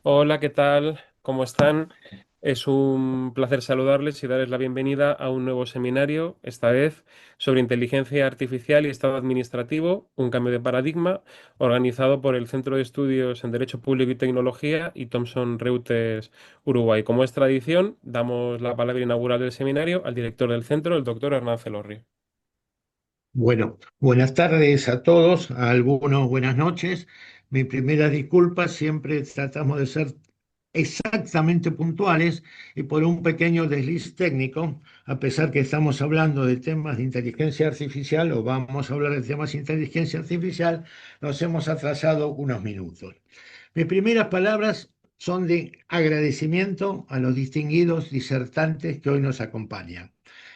Hola, ¿qué tal? ¿Cómo están? Es un placer saludarles y darles la bienvenida a un nuevo seminario, esta vez sobre inteligencia artificial y Estado administrativo, un cambio de paradigma, organizado por el Centro de Estudios en Derecho Público y Tecnología y Thomson Reuters Uruguay. Como es tradición, damos la palabra inaugural del seminario al director del centro, el doctor Hernán Celorri. Bueno, buenas tardes a todos, a algunos buenas noches. Mi primera disculpa, siempre tratamos de ser exactamente puntuales y por un pequeño desliz técnico, a pesar que estamos hablando de temas de inteligencia artificial o vamos a hablar de temas de inteligencia artificial, nos hemos atrasado unos minutos. Mis primeras palabras son de agradecimiento a los distinguidos disertantes que hoy nos acompañan.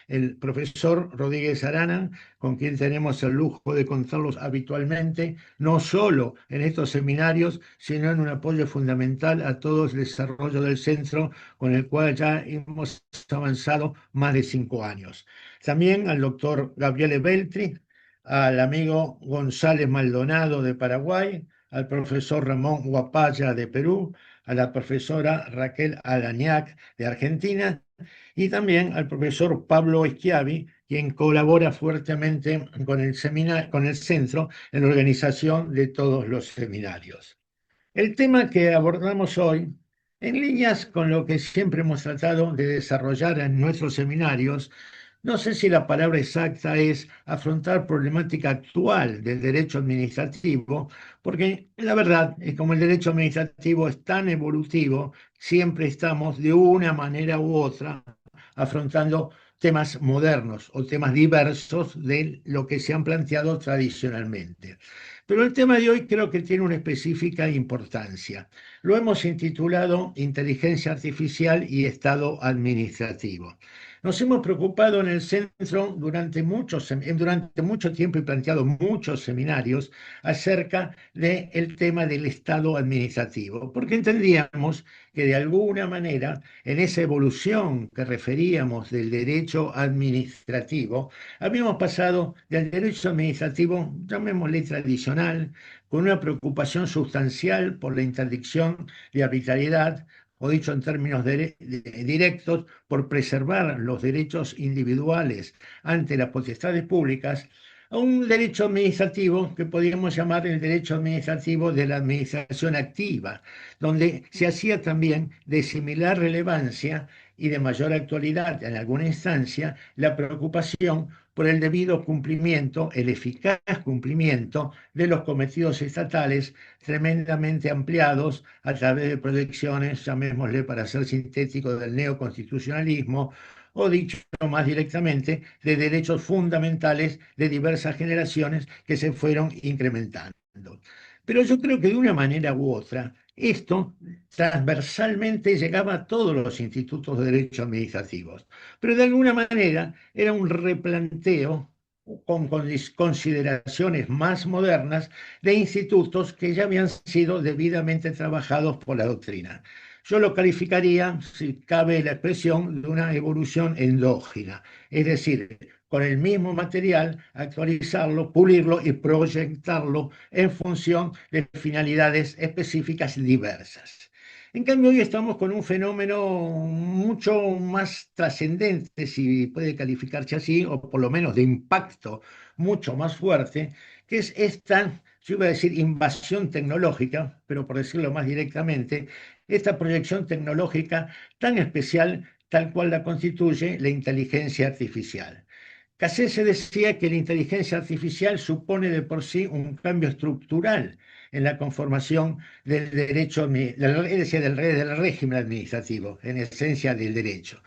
El profesor Rodríguez Arana, con quien tenemos el lujo de contarlos habitualmente, no solo en estos seminarios, sino en un apoyo fundamental a todo el desarrollo del centro, con el cual ya hemos avanzado más de 5 años. También al doctor Gabriele Beltri, al amigo González Maldonado de Paraguay, al profesor Ramón Guapaya de Perú, a la profesora Raquel Alaniac de Argentina y también al profesor Pablo Schiavi, quien colabora fuertemente con el centro en la organización de todos los seminarios. El tema que abordamos hoy, en líneas con lo que siempre hemos tratado de desarrollar en nuestros seminarios, no sé si la palabra exacta es afrontar problemática actual del derecho administrativo, porque la verdad es como el derecho administrativo es tan evolutivo, siempre estamos de una manera u otra afrontando temas modernos o temas diversos de lo que se han planteado tradicionalmente. Pero el tema de hoy creo que tiene una específica importancia. Lo hemos intitulado Inteligencia Artificial y Estado Administrativo. Nos hemos preocupado en el centro durante mucho tiempo y planteado muchos seminarios acerca del tema del Estado administrativo, porque entendíamos que de alguna manera en esa evolución que referíamos del derecho administrativo, habíamos pasado del derecho administrativo, llamémosle tradicional, con una preocupación sustancial por la interdicción de arbitrariedad, o dicho en términos directos, por preservar los derechos individuales ante las potestades públicas, a un derecho administrativo que podríamos llamar el derecho administrativo de la administración activa, donde se hacía también de similar relevancia y de mayor actualidad en alguna instancia la preocupación por el debido cumplimiento, el eficaz cumplimiento de los cometidos estatales tremendamente ampliados a través de proyecciones, llamémosle para ser sintético, del neoconstitucionalismo, o dicho más directamente, de derechos fundamentales de diversas generaciones que se fueron incrementando. Pero yo creo que de una manera u otra, esto transversalmente llegaba a todos los institutos de derecho administrativos, pero de alguna manera era un replanteo con consideraciones más modernas de institutos que ya habían sido debidamente trabajados por la doctrina. Yo lo calificaría, si cabe la expresión, de una evolución endógena, es decir, con el mismo material, actualizarlo, pulirlo y proyectarlo en función de finalidades específicas diversas. En cambio, hoy estamos con un fenómeno mucho más trascendente, si puede calificarse así, o por lo menos de impacto mucho más fuerte, que es esta, yo iba a decir invasión tecnológica, pero por decirlo más directamente, esta proyección tecnológica tan especial tal cual la constituye la inteligencia artificial. Cassese decía que la inteligencia artificial supone de por sí un cambio estructural en la conformación del derecho, es decir, del régimen administrativo, en esencia del derecho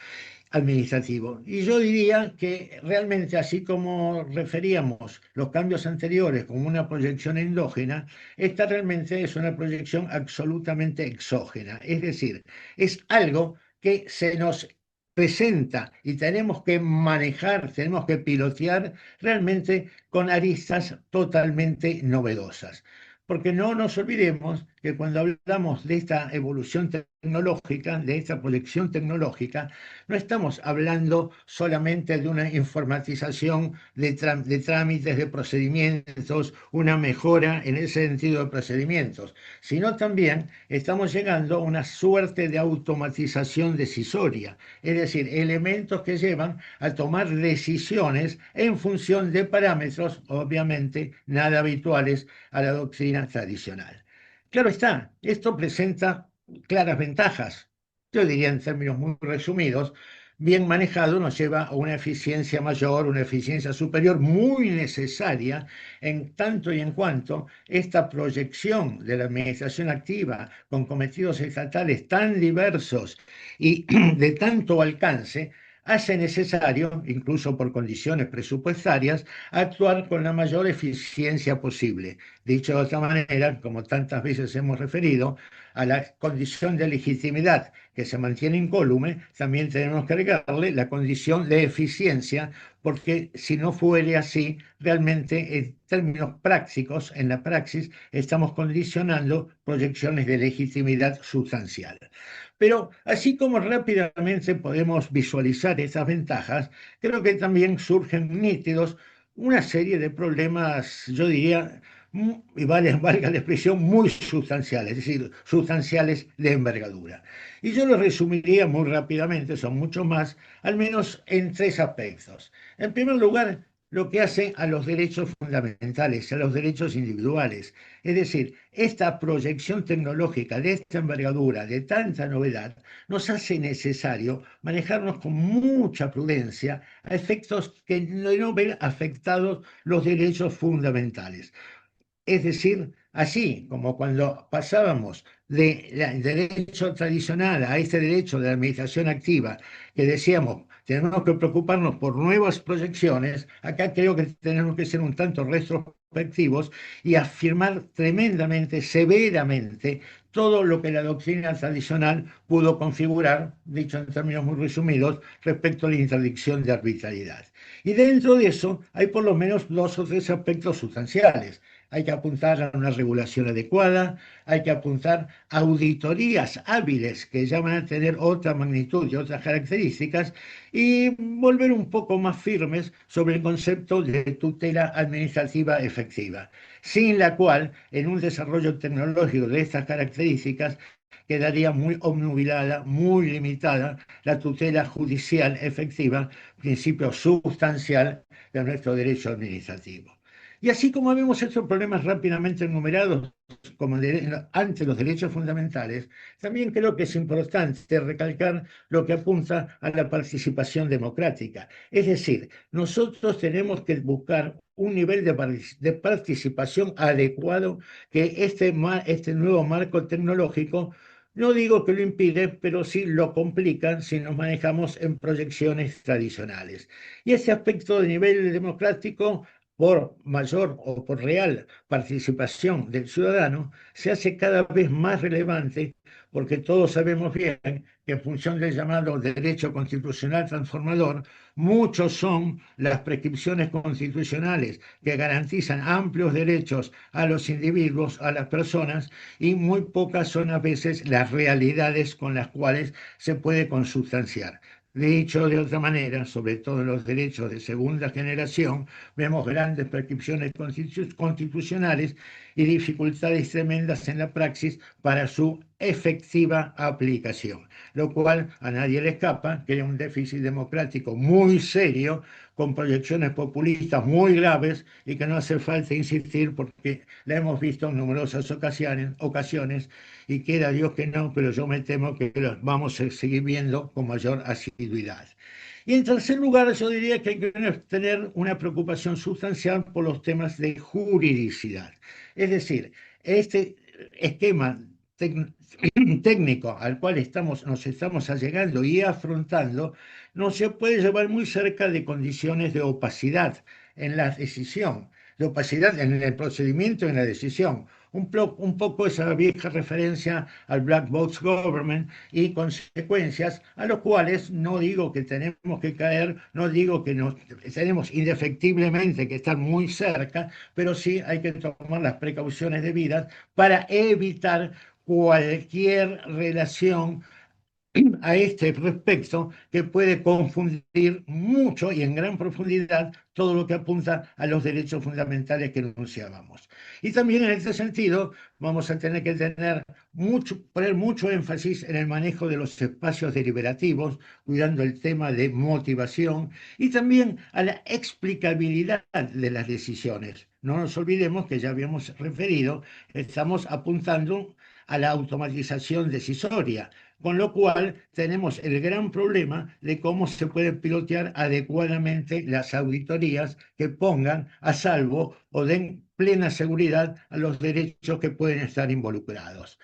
administrativo. Y yo diría que realmente, así como referíamos los cambios anteriores como una proyección endógena, esta realmente es una proyección absolutamente exógena. Es decir, es algo que se nos presenta y tenemos que manejar, tenemos que pilotear realmente con aristas totalmente novedosas. Porque no nos olvidemos que cuando hablamos de esta evolución tecnológica, de esta proyección tecnológica, no estamos hablando solamente de una informatización de trámites, de procedimientos, una mejora en ese sentido de procedimientos, sino también estamos llegando a una suerte de automatización decisoria, es decir, elementos que llevan a tomar decisiones en función de parámetros, obviamente, nada habituales a la doctrina tradicional. Claro está, esto presenta claras ventajas. Yo diría en términos muy resumidos, bien manejado nos lleva a una eficiencia mayor, una eficiencia superior muy necesaria en tanto y en cuanto esta proyección de la administración activa con cometidos estatales tan diversos y de tanto alcance hace necesario, incluso por condiciones presupuestarias, actuar con la mayor eficiencia posible. Dicho de otra manera, como tantas veces hemos referido, a la condición de legitimidad que se mantiene incólume, también tenemos que agregarle la condición de eficiencia, porque si no fuere así, realmente en términos prácticos, en la praxis, estamos condicionando proyecciones de legitimidad sustancial. Pero así como rápidamente podemos visualizar esas ventajas, creo que también surgen nítidos una serie de problemas, yo diría, y valga la expresión, muy sustanciales, es decir, sustanciales de envergadura. Y yo lo resumiría muy rápidamente, son muchos más, al menos en tres aspectos. En primer lugar, lo que hace a los derechos fundamentales, a los derechos individuales. Es decir, esta proyección tecnológica de esta envergadura, de tanta novedad, nos hace necesario manejarnos con mucha prudencia a efectos que no ven afectados los derechos fundamentales. Es decir, así como cuando pasábamos del derecho tradicional a este derecho de la administración activa, que decíamos, tenemos que preocuparnos por nuevas proyecciones, acá creo que tenemos que ser un tanto retrospectivos y afirmar tremendamente, severamente, todo lo que la doctrina tradicional pudo configurar, dicho en términos muy resumidos, respecto a la interdicción de arbitrariedad. Y dentro de eso hay por lo menos dos o tres aspectos sustanciales. Hay que apuntar a una regulación adecuada, hay que apuntar a auditorías hábiles que ya van a tener otra magnitud y otras características y volver un poco más firmes sobre el concepto de tutela administrativa efectiva, sin la cual en un desarrollo tecnológico de estas características quedaría muy obnubilada, muy limitada la tutela judicial efectiva, principio sustancial de nuestro derecho administrativo. Y así como vemos estos problemas rápidamente enumerados como ante los derechos fundamentales, también creo que es importante recalcar lo que apunta a la participación democrática. Es decir, nosotros tenemos que buscar un nivel de participación adecuado que este nuevo marco tecnológico no digo que lo impide, pero sí lo complica si nos manejamos en proyecciones tradicionales. Y ese aspecto de nivel democrático por mayor o por real participación del ciudadano, se hace cada vez más relevante porque todos sabemos bien que en función del llamado derecho constitucional transformador, muchos son las prescripciones constitucionales que garantizan amplios derechos a los individuos, a las personas, y muy pocas son a veces las realidades con las cuales se puede consubstanciar. Dicho de otra manera, sobre todo en los derechos de segunda generación, vemos grandes prescripciones constitucionales y dificultades tremendas en la praxis para su efectiva aplicación, lo cual a nadie le escapa que hay un déficit democrático muy serio, con proyecciones populistas muy graves y que no hace falta insistir porque la hemos visto en numerosas ocasiones y quiera Dios que no, pero yo me temo que los vamos a seguir viendo con mayor asiduidad. Y en tercer lugar, yo diría que hay que tener una preocupación sustancial por los temas de juridicidad. Es decir, este esquema técnico al cual nos estamos allegando y afrontando, no se puede llevar muy cerca de condiciones de opacidad en la decisión, de opacidad en el procedimiento y en la decisión, un poco esa vieja referencia al Black Box Government y consecuencias a los cuales no digo que tenemos que caer, no digo que nos tenemos indefectiblemente que estar muy cerca, pero sí hay que tomar las precauciones debidas para evitar cualquier relación a este respecto que puede confundir mucho y en gran profundidad todo lo que apunta a los derechos fundamentales que enunciábamos. Y también en este sentido vamos a tener que poner mucho énfasis en el manejo de los espacios deliberativos, cuidando el tema de motivación y también a la explicabilidad de las decisiones. No nos olvidemos que ya habíamos referido, estamos apuntando a la automatización decisoria, con lo cual tenemos el gran problema de cómo se pueden pilotear adecuadamente las auditorías que pongan a salvo o den plena seguridad a los derechos que pueden estar involucrados.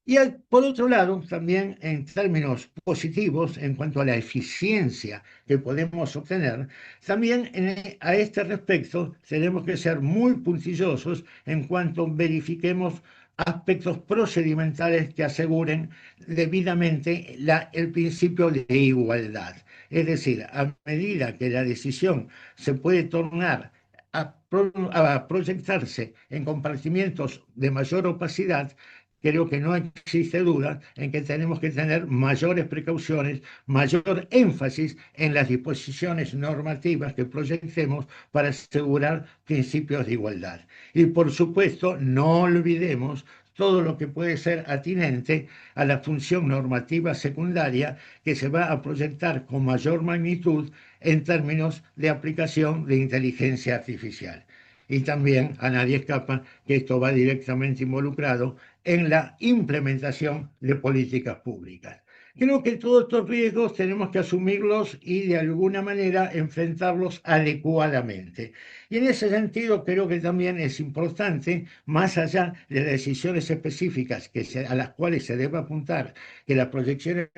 Y por otro lado, también en términos positivos, en cuanto a la eficiencia que podemos obtener, también a este respecto tenemos que ser muy puntillosos en cuanto verifiquemos aspectos procedimentales que aseguren debidamente el principio de igualdad. Es decir, a medida que la decisión se puede tornar a proyectarse en compartimientos de mayor opacidad, creo que no existe duda en que tenemos que tener mayores precauciones, mayor énfasis en las disposiciones normativas que proyectemos para asegurar principios de igualdad. Y por supuesto, no olvidemos todo lo que puede ser atinente a la función normativa secundaria que se va a proyectar con mayor magnitud en términos de aplicación de inteligencia artificial. Y también a nadie escapa que esto va directamente involucrado en la implementación de políticas públicas. Creo que todos estos riesgos tenemos que asumirlos y de alguna manera enfrentarlos adecuadamente. Y en ese sentido creo que también es importante, más allá de las decisiones específicas a las cuales se debe apuntar, que las proyecciones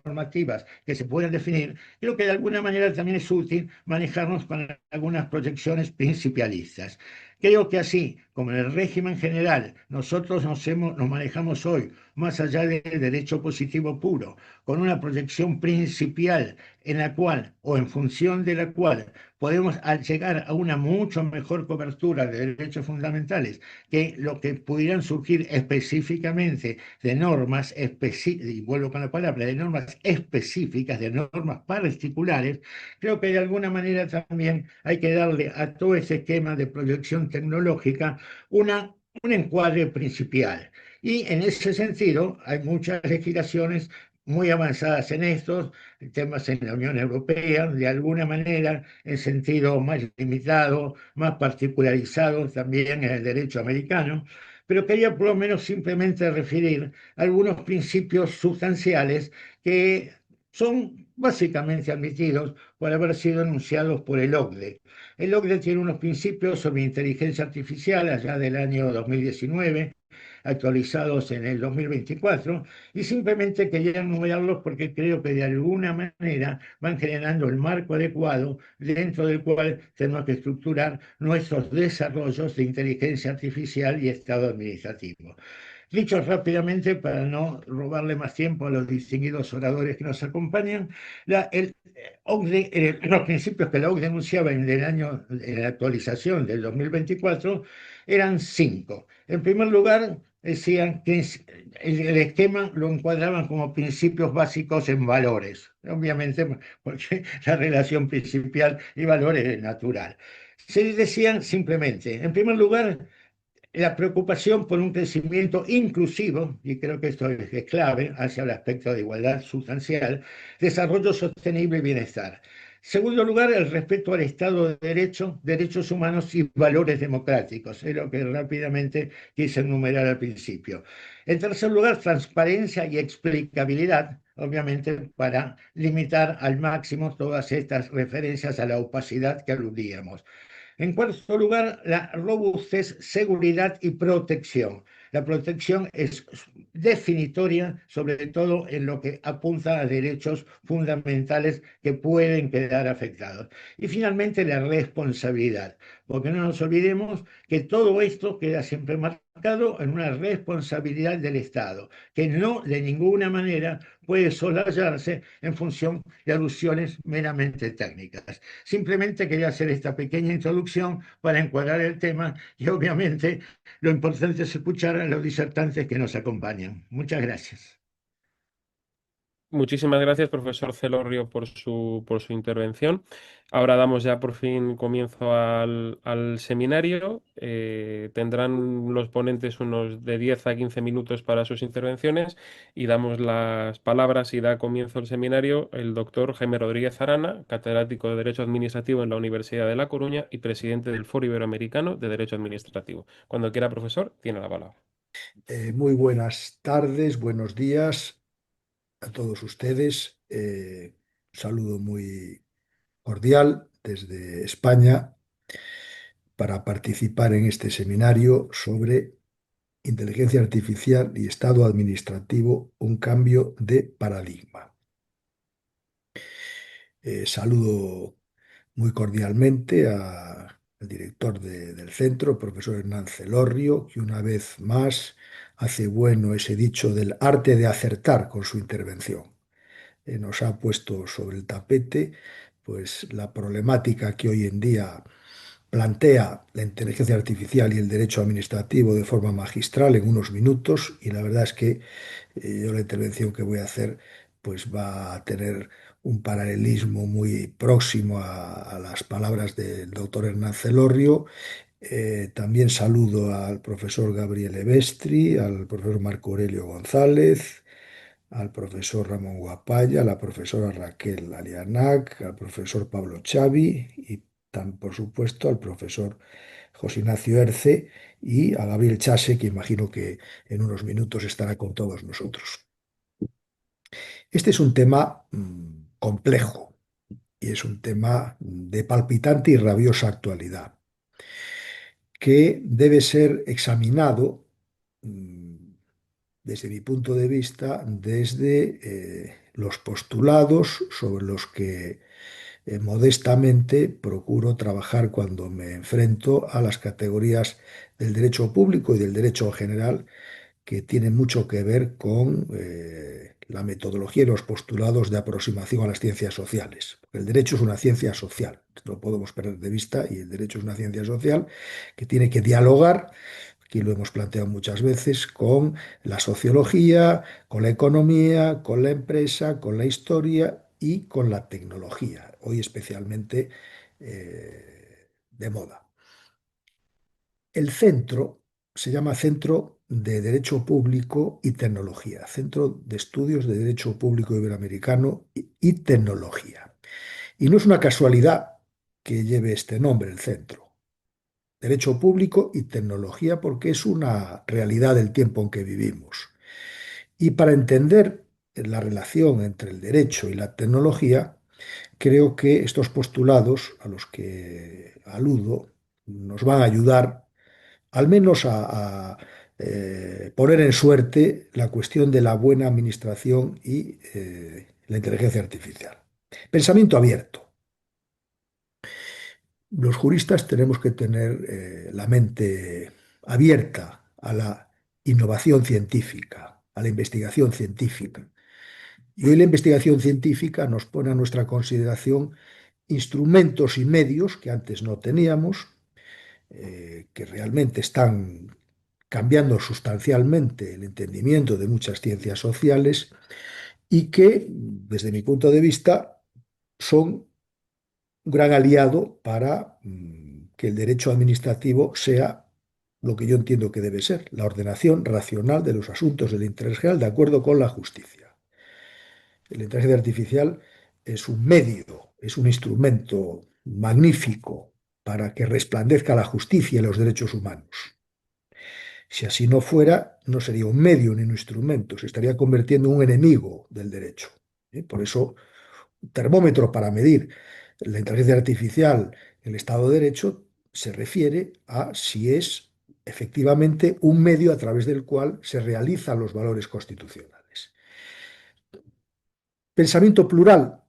normativas que se pueden definir, creo que de alguna manera también es útil manejarnos con algunas proyecciones principialistas. Creo que así como en el régimen general nosotros nos manejamos hoy más allá del derecho positivo puro, con una proyección principial en la cual o en función de la cual podemos llegar a una mucho mejor cobertura de derechos fundamentales que lo que pudieran surgir específicamente de normas específicas, y vuelvo con la palabra, de normas específicas, de normas particulares, creo que de alguna manera también hay que darle a todo ese esquema de proyección tecnológica un encuadre principal. Y en ese sentido hay muchas legislaciones muy avanzadas en estos temas en la Unión Europea, de alguna manera en sentido más limitado, más particularizado también en el derecho americano, pero quería por lo menos simplemente referir algunos principios sustanciales que son básicamente admitidos por haber sido enunciados por el OCDE. El OCDE tiene unos principios sobre inteligencia artificial allá del año 2019, actualizados en el 2024, y simplemente quería enumerarlos porque creo que de alguna manera van generando el marco adecuado dentro del cual tenemos que estructurar nuestros desarrollos de inteligencia artificial y Estado administrativo. Dicho rápidamente, para no robarle más tiempo a los distinguidos oradores que nos acompañan, el OCDE, los principios que la OCDE denunciaba en la actualización del 2024 eran cinco. En primer lugar, decían que el esquema lo encuadraban como principios básicos en valores, obviamente porque la relación principal y valores es natural. Se decían simplemente, en primer lugar, la preocupación por un crecimiento inclusivo, y creo que esto es clave hacia el aspecto de igualdad sustancial, desarrollo sostenible y bienestar. Segundo lugar, el respeto al Estado de Derecho, derechos humanos y valores democráticos, es lo que rápidamente quise enumerar al principio. En tercer lugar, transparencia y explicabilidad, obviamente para limitar al máximo todas estas referencias a la opacidad que aludíamos. En cuarto lugar, la robustez, seguridad y protección. La protección es definitoria, sobre todo en lo que apunta a derechos fundamentales que pueden quedar afectados. Y finalmente, la responsabilidad, porque no nos olvidemos que todo esto queda siempre marcado enmarcado en una responsabilidad del Estado, que no de ninguna manera puede soslayarse en función de alusiones meramente técnicas. Simplemente quería hacer esta pequeña introducción para encuadrar el tema y obviamente lo importante es escuchar a los disertantes que nos acompañan. Muchas gracias. Muchísimas gracias, profesor Celorrio, por su intervención. Ahora damos ya por fin comienzo al seminario. Tendrán los ponentes unos de 10 a 15 minutos para sus intervenciones y damos las palabras y da comienzo el seminario el doctor Jaime Rodríguez Arana, catedrático de Derecho Administrativo en la Universidad de La Coruña y presidente del Foro Iberoamericano de Derecho Administrativo. Cuando quiera, profesor, tiene la palabra. Muy buenas tardes, buenos días a todos ustedes. Un saludo muy cordial desde España para participar en este seminario sobre inteligencia artificial y Estado administrativo, un cambio de paradigma. Saludo muy cordialmente al director del centro, profesor Hernán Celorrio, que una vez más hace bueno ese dicho del arte de acertar con su intervención. Nos ha puesto sobre el tapete pues, la problemática que hoy en día plantea la inteligencia artificial y el derecho administrativo de forma magistral en unos minutos, y la verdad es que yo la intervención que voy a hacer pues va a tener un paralelismo muy próximo a las palabras del doctor Hernán Celorrio. También saludo al profesor Gabriel Evestri, al profesor Marco Aurelio González, al profesor Ramón Guapaya, a la profesora Raquel Alianac, al profesor Pablo Xavi y por supuesto al profesor José Ignacio Erce y a Gabriel Chase, que imagino que en unos minutos estará con todos nosotros. Este es un tema complejo y es un tema de palpitante y rabiosa actualidad que debe ser examinado desde mi punto de vista desde los postulados sobre los que modestamente procuro trabajar cuando me enfrento a las categorías del derecho público y del derecho en general, que tienen mucho que ver con la metodología y los postulados de aproximación a las ciencias sociales. El derecho es una ciencia social, no lo podemos perder de vista, y el derecho es una ciencia social que tiene que dialogar, aquí lo hemos planteado muchas veces, con la sociología, con la economía, con la empresa, con la historia y con la tecnología, hoy especialmente de moda. El centro se llama Centro de Derecho Público y Tecnología, Centro de Estudios de Derecho Público Iberoamericano y Tecnología. Y no es una casualidad que lleve este nombre, el centro. Derecho Público y Tecnología, porque es una realidad del tiempo en que vivimos. Y para entender la relación entre el derecho y la tecnología, creo que estos postulados a los que aludo nos van a ayudar al menos a poner en suerte la cuestión de la buena administración y la inteligencia artificial. Pensamiento abierto. Los juristas tenemos que tener la mente abierta a la innovación científica, a la investigación científica. Y hoy la investigación científica nos pone a nuestra consideración instrumentos y medios que antes no teníamos, que realmente están cambiando sustancialmente el entendimiento de muchas ciencias sociales y que, desde mi punto de vista, son un gran aliado para que el derecho administrativo sea lo que yo entiendo que debe ser, la ordenación racional de los asuntos del interés general de acuerdo con la justicia. La inteligencia artificial es un medio, es un instrumento magnífico para que resplandezca la justicia y los derechos humanos. Si así no fuera, no sería un medio ni un instrumento, se estaría convirtiendo en un enemigo del derecho. Por eso, un termómetro para medir la inteligencia artificial en el Estado de Derecho se refiere a si es efectivamente un medio a través del cual se realizan los valores constitucionales. Pensamiento plural,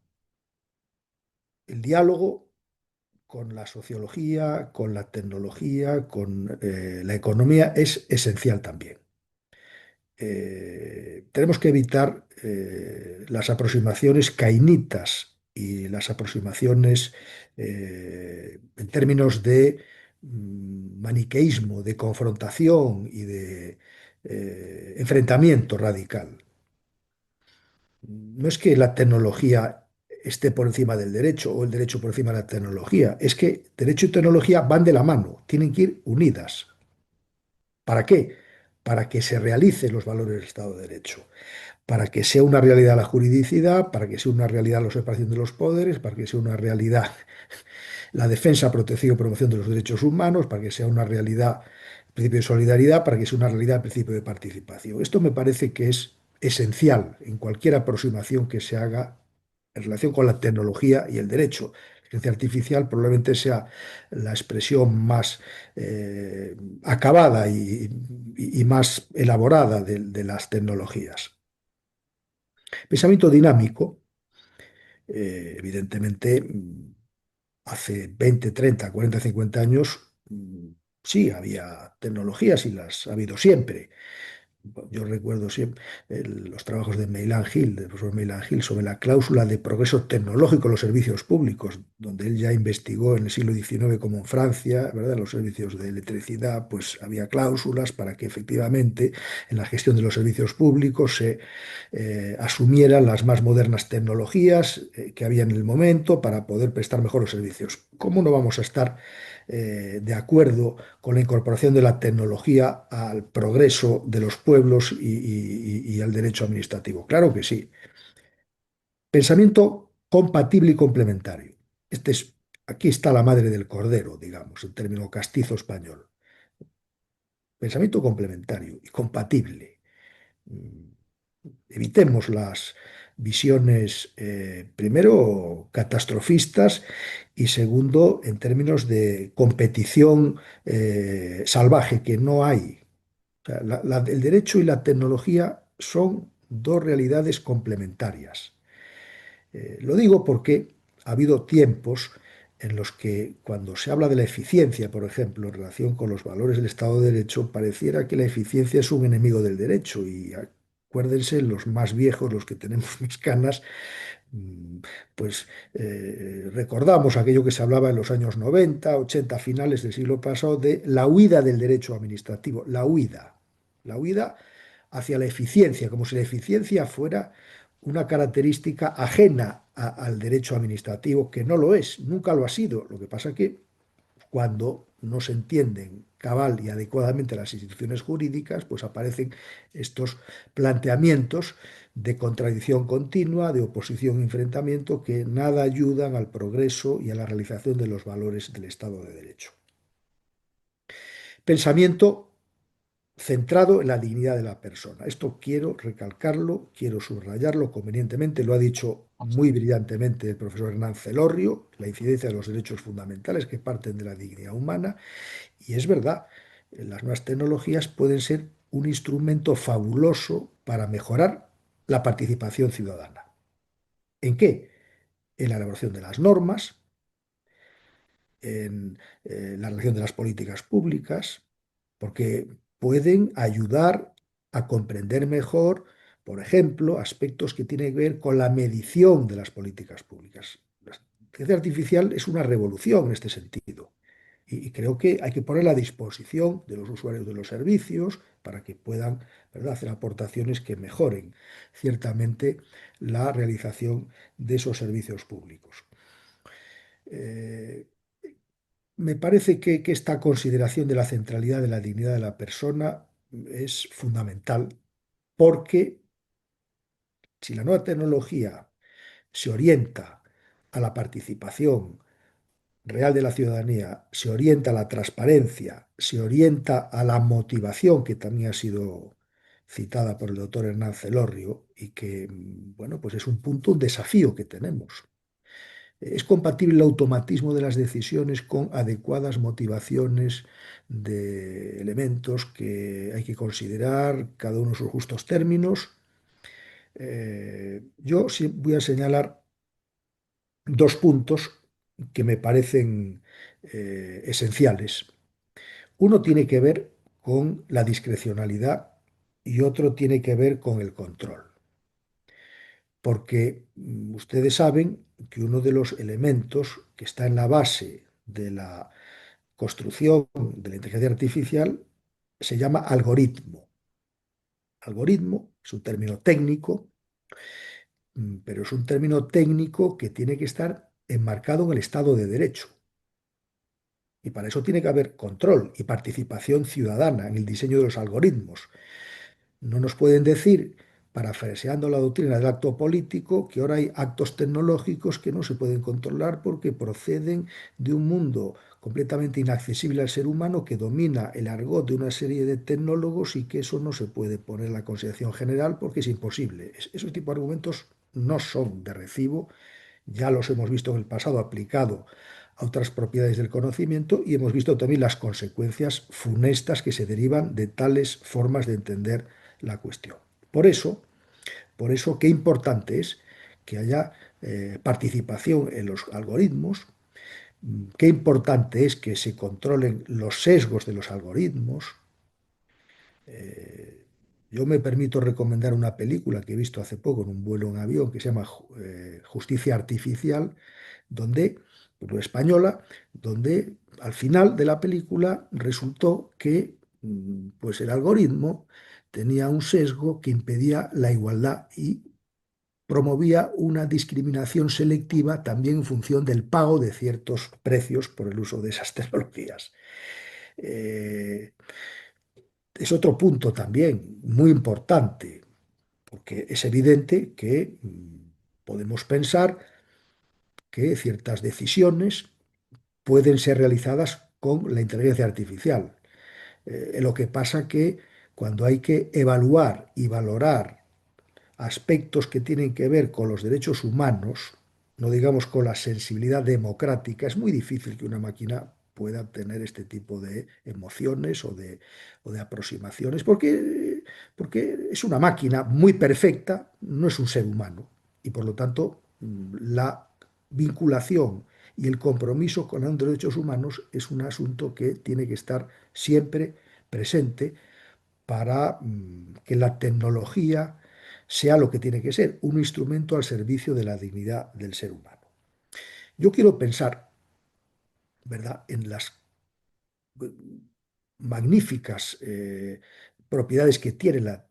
el diálogo con la sociología, con la tecnología, con la economía, es esencial también. Tenemos que evitar las aproximaciones cainitas y las aproximaciones en términos de maniqueísmo, de confrontación y de enfrentamiento radical. No es que la tecnología esté por encima del derecho o el derecho por encima de la tecnología, es que derecho y tecnología van de la mano, tienen que ir unidas. ¿Para qué? Para que se realicen los valores del Estado de Derecho, para que sea una realidad la juridicidad, para que sea una realidad la separación de los poderes, para que sea una realidad la defensa, protección y promoción de los derechos humanos, para que sea una realidad el principio de solidaridad, para que sea una realidad el principio de participación. Esto me parece que es esencial en cualquier aproximación que se haga en relación con la tecnología y el derecho. La inteligencia artificial probablemente sea la expresión más acabada y más elaborada de las tecnologías. Pensamiento dinámico, evidentemente, hace 20, 30, 40, 50 años, sí, había tecnologías y las ha habido siempre. Yo recuerdo siempre los trabajos de Meilan Gil, del profesor Meilan Gil, sobre la cláusula de progreso tecnológico en los servicios públicos, donde él ya investigó en el siglo XIX, como en Francia, ¿verdad? En los servicios de electricidad, pues había cláusulas para que efectivamente en la gestión de los servicios públicos se asumieran las más modernas tecnologías que había en el momento para poder prestar mejor los servicios. ¿Cómo no vamos a estar de acuerdo con la incorporación de la tecnología al progreso de los pueblos y al derecho administrativo? Claro que sí. Pensamiento compatible y complementario. Aquí está la madre del cordero, digamos, en término castizo español. Pensamiento complementario y compatible. Evitemos las visiones, primero, catastrofistas y segundo, en términos de competición salvaje, que no hay. O sea, el derecho y la tecnología son dos realidades complementarias. Lo digo porque ha habido tiempos en los que cuando se habla de la eficiencia, por ejemplo, en relación con los valores del Estado de Derecho, pareciera que la eficiencia es un enemigo del derecho. Y acuérdense, los más viejos, los que tenemos mis canas, mm, pues recordamos aquello que se hablaba en los años 90, 80, finales del siglo pasado, de la huida del derecho administrativo, la huida hacia la eficiencia, como si la eficiencia fuera una característica ajena al derecho administrativo, que no lo es, nunca lo ha sido. Lo que pasa es que cuando no se entienden cabal y adecuadamente las instituciones jurídicas, pues aparecen estos planteamientos de contradicción continua, de oposición y enfrentamiento que nada ayudan al progreso y a la realización de los valores del Estado de Derecho. Pensamiento centrado en la dignidad de la persona. Esto quiero recalcarlo, quiero subrayarlo convenientemente, lo ha dicho muy brillantemente el profesor Hernán Celorrio, la incidencia de los derechos fundamentales que parten de la dignidad humana, y es verdad, las nuevas tecnologías pueden ser un instrumento fabuloso para mejorar la participación ciudadana. ¿En qué? En la elaboración de las normas, en la relación de las políticas públicas, porque pueden ayudar a comprender mejor, por ejemplo, aspectos que tienen que ver con la medición de las políticas públicas. La inteligencia artificial es una revolución en este sentido. Y creo que hay que ponerla a disposición de los usuarios de los servicios para que puedan, ¿verdad?, hacer aportaciones que mejoren ciertamente la realización de esos servicios públicos. Eh, Me parece que esta consideración de la centralidad de la dignidad de la persona es fundamental porque si la nueva tecnología se orienta a la participación real de la ciudadanía, se orienta a la transparencia, se orienta a la motivación, que también ha sido citada por el doctor Hernán Celorrio y que, bueno, pues es un punto, un desafío que tenemos. Es compatible el automatismo de las decisiones con adecuadas motivaciones de elementos que hay que considerar, cada uno en sus justos términos. Yo sí voy a señalar dos puntos que me parecen esenciales. Uno tiene que ver con la discrecionalidad y otro tiene que ver con el control. Porque ustedes saben que uno de los elementos que está en la base de la construcción de la inteligencia artificial se llama algoritmo. Algoritmo es un término técnico, pero es un término técnico que tiene que estar enmarcado en el Estado de Derecho. Y para eso tiene que haber control y participación ciudadana en el diseño de los algoritmos. No nos pueden decir, parafraseando la doctrina del acto político, que ahora hay actos tecnológicos que no se pueden controlar porque proceden de un mundo completamente inaccesible al ser humano que domina el argot de una serie de tecnólogos y que eso no se puede poner en la consideración general porque es imposible. Esos tipos de argumentos no son de recibo, ya los hemos visto en el pasado aplicado a otras propiedades del conocimiento y hemos visto también las consecuencias funestas que se derivan de tales formas de entender la cuestión. Por eso, qué importante es que haya participación en los algoritmos, qué importante es que se controlen los sesgos de los algoritmos. Eh, yo me permito recomendar una película que he visto hace poco en un vuelo en avión que se llama Justicia Artificial, donde, pues, española, donde al final de la película resultó que pues el algoritmo tenía un sesgo que impedía la igualdad y promovía una discriminación selectiva también en función del pago de ciertos precios por el uso de esas tecnologías. Eh, es otro punto también muy importante, porque es evidente que podemos pensar que ciertas decisiones pueden ser realizadas con la inteligencia artificial. Lo que pasa que cuando hay que evaluar y valorar aspectos que tienen que ver con los derechos humanos, no digamos con la sensibilidad democrática, es muy difícil que una máquina pueda tener este tipo de emociones o de aproximaciones, porque es una máquina muy perfecta, no es un ser humano, y por lo tanto la vinculación y el compromiso con los derechos humanos es un asunto que tiene que estar siempre presente para que la tecnología sea lo que tiene que ser, un instrumento al servicio de la dignidad del ser humano. Yo quiero pensar, ¿verdad?, en las magníficas propiedades que tiene la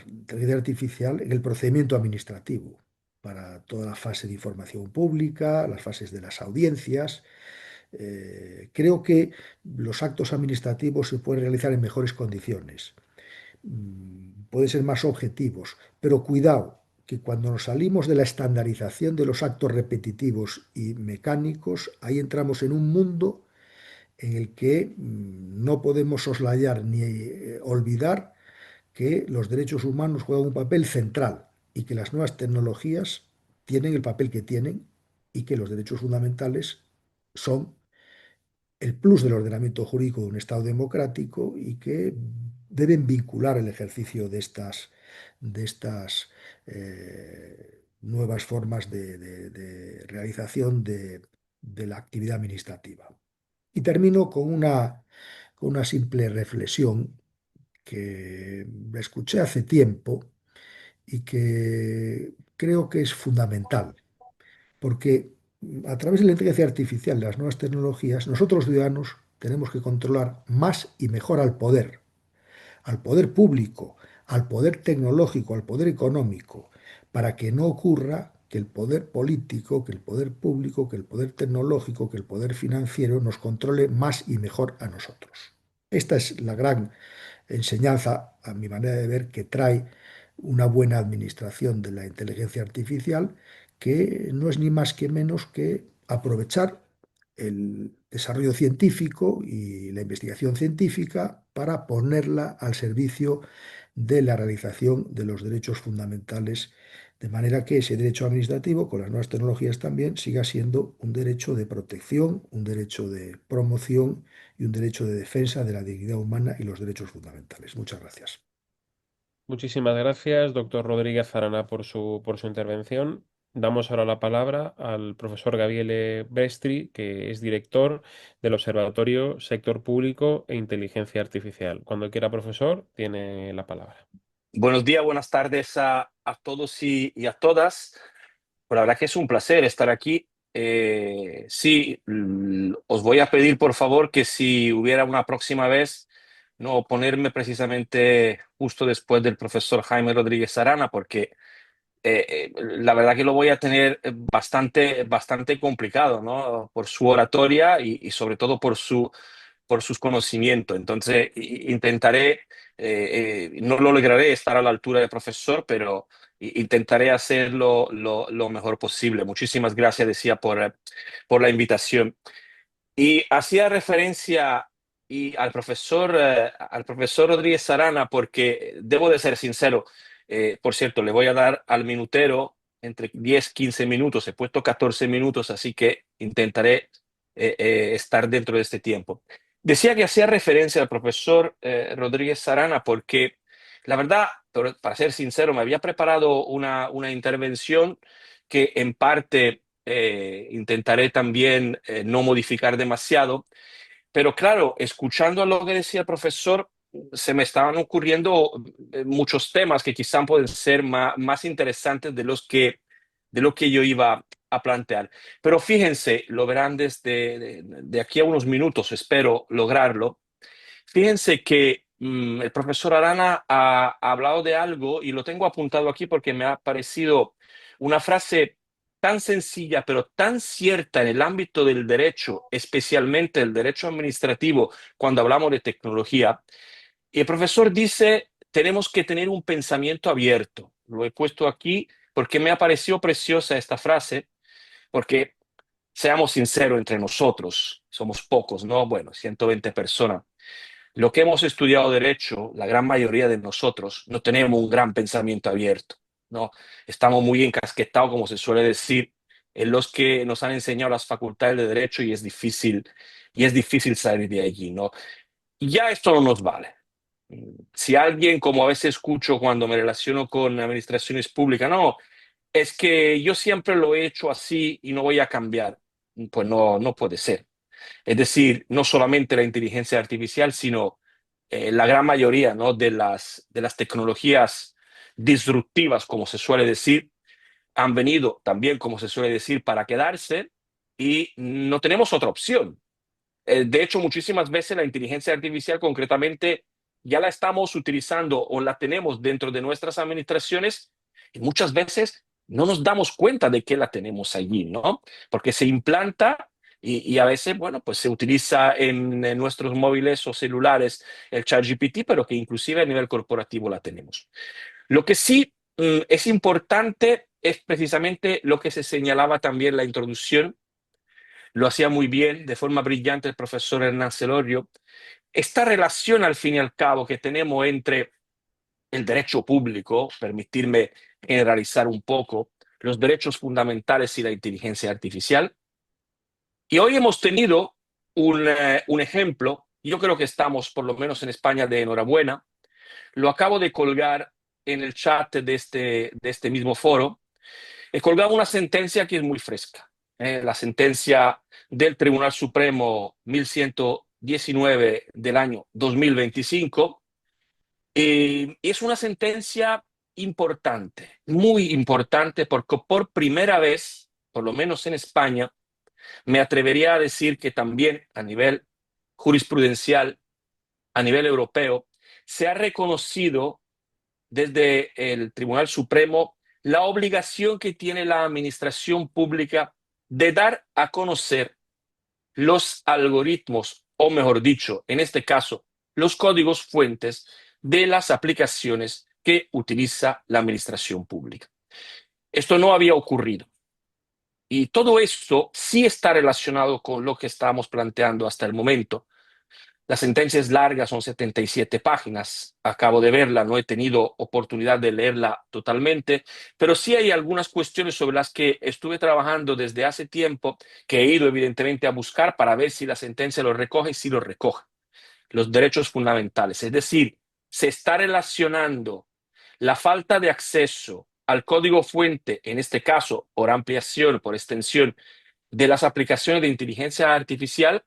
inteligencia artificial en el procedimiento administrativo, para toda la fase de información pública, las fases de las audiencias. Creo que los actos administrativos se pueden realizar en mejores condiciones, pueden ser más objetivos, pero cuidado, que cuando nos salimos de la estandarización de los actos repetitivos y mecánicos, ahí entramos en un mundo en el que no podemos soslayar ni olvidar que los derechos humanos juegan un papel central y que las nuevas tecnologías tienen el papel que tienen y que los derechos fundamentales son el plus del ordenamiento jurídico de un Estado democrático y que deben vincular el ejercicio de estas nuevas formas de realización de la actividad administrativa. Y termino con una simple reflexión que la escuché hace tiempo y que creo que es fundamental, porque a través de la inteligencia artificial, las nuevas tecnologías, nosotros los ciudadanos tenemos que controlar más y mejor al poder público, al poder tecnológico, al poder económico, para que no ocurra que el poder político, que el poder público, que el poder tecnológico, que el poder financiero nos controle más y mejor a nosotros. Esta es la gran enseñanza, a mi manera de ver, que trae una buena administración de la inteligencia artificial, que no es ni más que menos que aprovechar el desarrollo científico y la investigación científica para ponerla al servicio de la realización de los derechos fundamentales, de manera que ese derecho administrativo, con las nuevas tecnologías también, siga siendo un derecho de protección, un derecho de promoción y un derecho de defensa de la dignidad humana y los derechos fundamentales. Muchas gracias. Muchísimas gracias, doctor Rodríguez Arana, por su intervención. Damos ahora la palabra al profesor Gabriele Bestri, que es director del Observatorio Sector Público e Inteligencia Artificial. Cuando quiera, profesor, tiene la palabra. Buenos días, buenas tardes a todos y a todas. Pues la verdad que es un placer estar aquí. Sí, os voy a pedir por favor que si hubiera una próxima vez, no ponerme precisamente justo después del profesor Jaime Rodríguez Arana, porque la verdad que lo voy a tener bastante complicado, ¿no? Por su oratoria y sobre todo por sus conocimientos. Entonces, intentaré, no lo lograré estar a la altura del profesor, pero intentaré hacerlo lo mejor posible. Muchísimas gracias, decía, por la invitación. Y hacía referencia al profesor Rodríguez Arana, porque debo de ser sincero. Por cierto, le voy a dar al minutero entre 10 15 minutos. He puesto 14 minutos, así que intentaré estar dentro de este tiempo. Decía que hacía referencia al profesor Rodríguez Arana porque, la verdad, para ser sincero, me había preparado una intervención que en parte intentaré también no modificar demasiado, pero claro, escuchando a lo que decía el profesor, se me estaban ocurriendo muchos temas que quizás pueden ser más interesantes de lo que yo iba a plantear. Pero fíjense, lo verán de aquí a unos minutos, espero lograrlo. Fíjense que el profesor Arana ha hablado de algo y lo tengo apuntado aquí porque me ha parecido una frase tan sencilla, pero tan cierta en el ámbito del derecho, especialmente el derecho administrativo, cuando hablamos de tecnología. Y el profesor dice, tenemos que tener un pensamiento abierto. Lo he puesto aquí porque me ha parecido preciosa esta frase, porque seamos sinceros entre nosotros, somos pocos, ¿no? Bueno, 120 personas. Lo que hemos estudiado derecho, la gran mayoría de nosotros, no tenemos un gran pensamiento abierto, ¿no? Estamos muy encasquetados, como se suele decir, en los que nos han enseñado las facultades de derecho y es difícil salir de allí, ¿no? Y ya esto no nos vale. Si alguien, como a veces escucho cuando me relaciono con administraciones públicas, no, es que yo siempre lo he hecho así y no voy a cambiar, pues no, no puede ser. Es decir, no solamente la inteligencia artificial, sino la gran mayoría, ¿no?, de las tecnologías disruptivas, como se suele decir, han venido también, como se suele decir, para quedarse y no tenemos otra opción. De hecho, muchísimas veces la inteligencia artificial concretamente ya la estamos utilizando o la tenemos dentro de nuestras administraciones y muchas veces no nos damos cuenta de que la tenemos allí, ¿no? Porque se implanta y a veces, bueno, pues se utiliza en nuestros móviles o celulares el ChatGPT, pero que inclusive a nivel corporativo la tenemos. Lo que sí es importante es precisamente lo que se señalaba también en la introducción, lo hacía muy bien, de forma brillante el profesor Hernán Celorio, esta relación al fin y al cabo que tenemos entre el derecho público, permitirme generalizar un poco, los derechos fundamentales y la inteligencia artificial. Y hoy hemos tenido un ejemplo, yo creo que estamos por lo menos en España de enhorabuena, lo acabo de colgar en el chat de este mismo foro. He colgado una sentencia que es muy fresca, la sentencia del Tribunal Supremo 1119 del año 2025. Y es una sentencia importante, muy importante, porque por primera vez, por lo menos en España, me atrevería a decir que también a nivel jurisprudencial, a nivel europeo, se ha reconocido desde el Tribunal Supremo la obligación que tiene la administración pública de dar a conocer los algoritmos, o mejor dicho, en este caso, los códigos fuentes de las aplicaciones que utiliza la administración pública. Esto no había ocurrido. Y todo esto sí está relacionado con lo que estábamos planteando hasta el momento. La sentencia es larga, son 77 páginas. Acabo de verla, no he tenido oportunidad de leerla totalmente, pero sí hay algunas cuestiones sobre las que estuve trabajando desde hace tiempo, que he ido evidentemente a buscar para ver si la sentencia lo recoge y si lo recoge. Los derechos fundamentales, es decir, se está relacionando la falta de acceso al código fuente, en este caso por ampliación, por extensión, de las aplicaciones de inteligencia artificial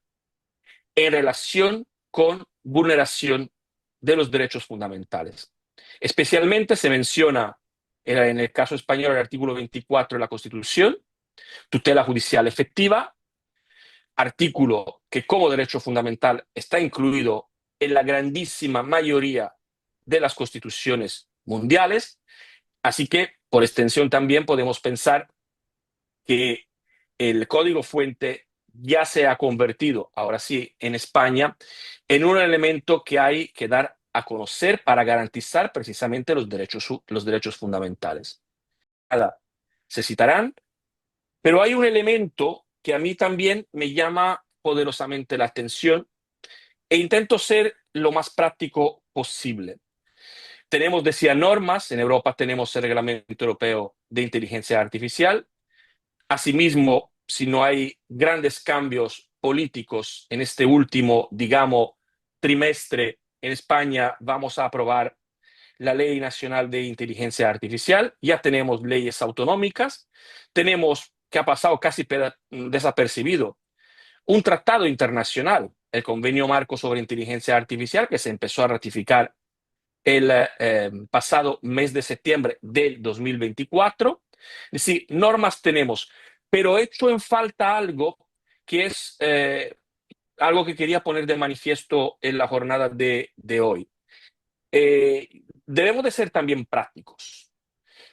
en relación con vulneración de los derechos fundamentales. Especialmente se menciona en el caso español el artículo 24 de la Constitución, tutela judicial efectiva, artículo que como derecho fundamental está incluido en la grandísima mayoría de las constituciones mundiales, así que por extensión también podemos pensar que el código fuente ya se ha convertido, ahora sí, en España, en un elemento que hay que dar a conocer para garantizar precisamente los derechos fundamentales. Nada, se citarán, pero hay un elemento que a mí también me llama poderosamente la atención e intento ser lo más práctico posible. Tenemos, decía, normas, en Europa tenemos el Reglamento Europeo de Inteligencia Artificial. Asimismo, si no hay grandes cambios políticos en este último, digamos, trimestre, en España vamos a aprobar la Ley Nacional de Inteligencia Artificial, ya tenemos leyes autonómicas, tenemos, que ha pasado casi desapercibido, un tratado internacional, el Convenio Marco sobre Inteligencia Artificial, que se empezó a ratificar el pasado mes de septiembre del 2024. Es decir, normas tenemos, pero he hecho en falta algo que es algo que quería poner de manifiesto en la jornada de hoy. Debemos de ser también prácticos.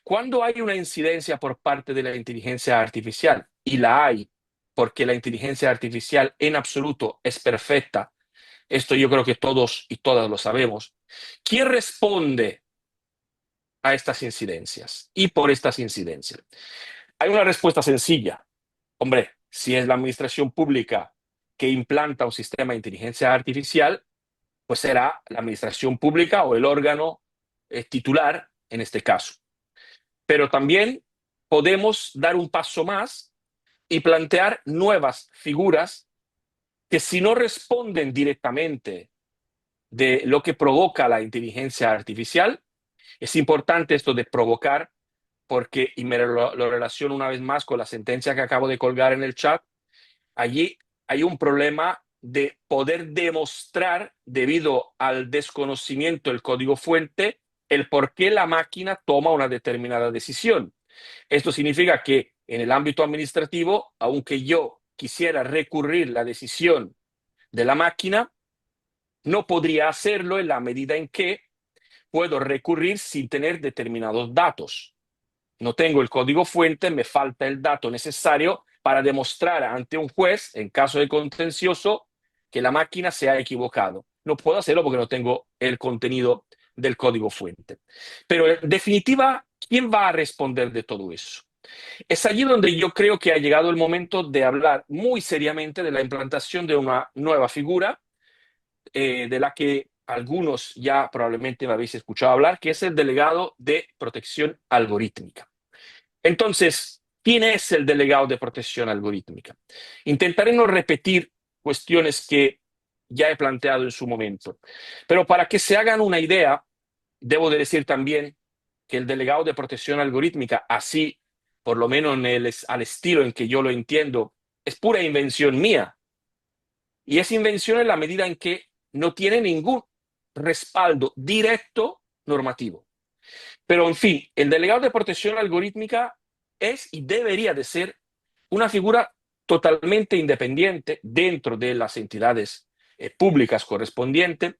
Cuando hay una incidencia por parte de la inteligencia artificial, y la hay, porque la inteligencia artificial en absoluto es perfecta, esto yo creo que todos y todas lo sabemos, ¿quién responde a estas incidencias y por estas incidencias? Hay una respuesta sencilla. Hombre, si es la administración pública que implanta un sistema de inteligencia artificial, pues será la administración pública o el órgano titular en este caso. Pero también podemos dar un paso más y plantear nuevas figuras que, si no responden directamente de lo que provoca la inteligencia artificial, es importante esto de provocar, porque, y me lo relaciono una vez más con la sentencia que acabo de colgar en el chat, allí hay un problema de poder demostrar, debido al desconocimiento del código fuente, el por qué la máquina toma una determinada decisión. Esto significa que en el ámbito administrativo, aunque yo quisiera recurrir la decisión de la máquina, no podría hacerlo en la medida en que puedo recurrir sin tener determinados datos. No tengo el código fuente, me falta el dato necesario para demostrar ante un juez, en caso de contencioso, que la máquina se ha equivocado. No puedo hacerlo porque no tengo el contenido del código fuente. Pero en definitiva, ¿quién va a responder de todo eso? Es allí donde yo creo que ha llegado el momento de hablar muy seriamente de la implantación de una nueva figura, de la que algunos ya probablemente me habéis escuchado hablar, que es el delegado de protección algorítmica. Entonces, ¿quién es el delegado de protección algorítmica? Intentaré no repetir cuestiones que ya he planteado en su momento, pero para que se hagan una idea, debo de decir también que el delegado de protección algorítmica, así, por lo menos al estilo en que yo lo entiendo, es pura invención mía. Y es invención en la medida en que no tiene ningún respaldo directo normativo. Pero, en fin, el delegado de protección algorítmica es y debería de ser una figura totalmente independiente dentro de las entidades públicas correspondientes,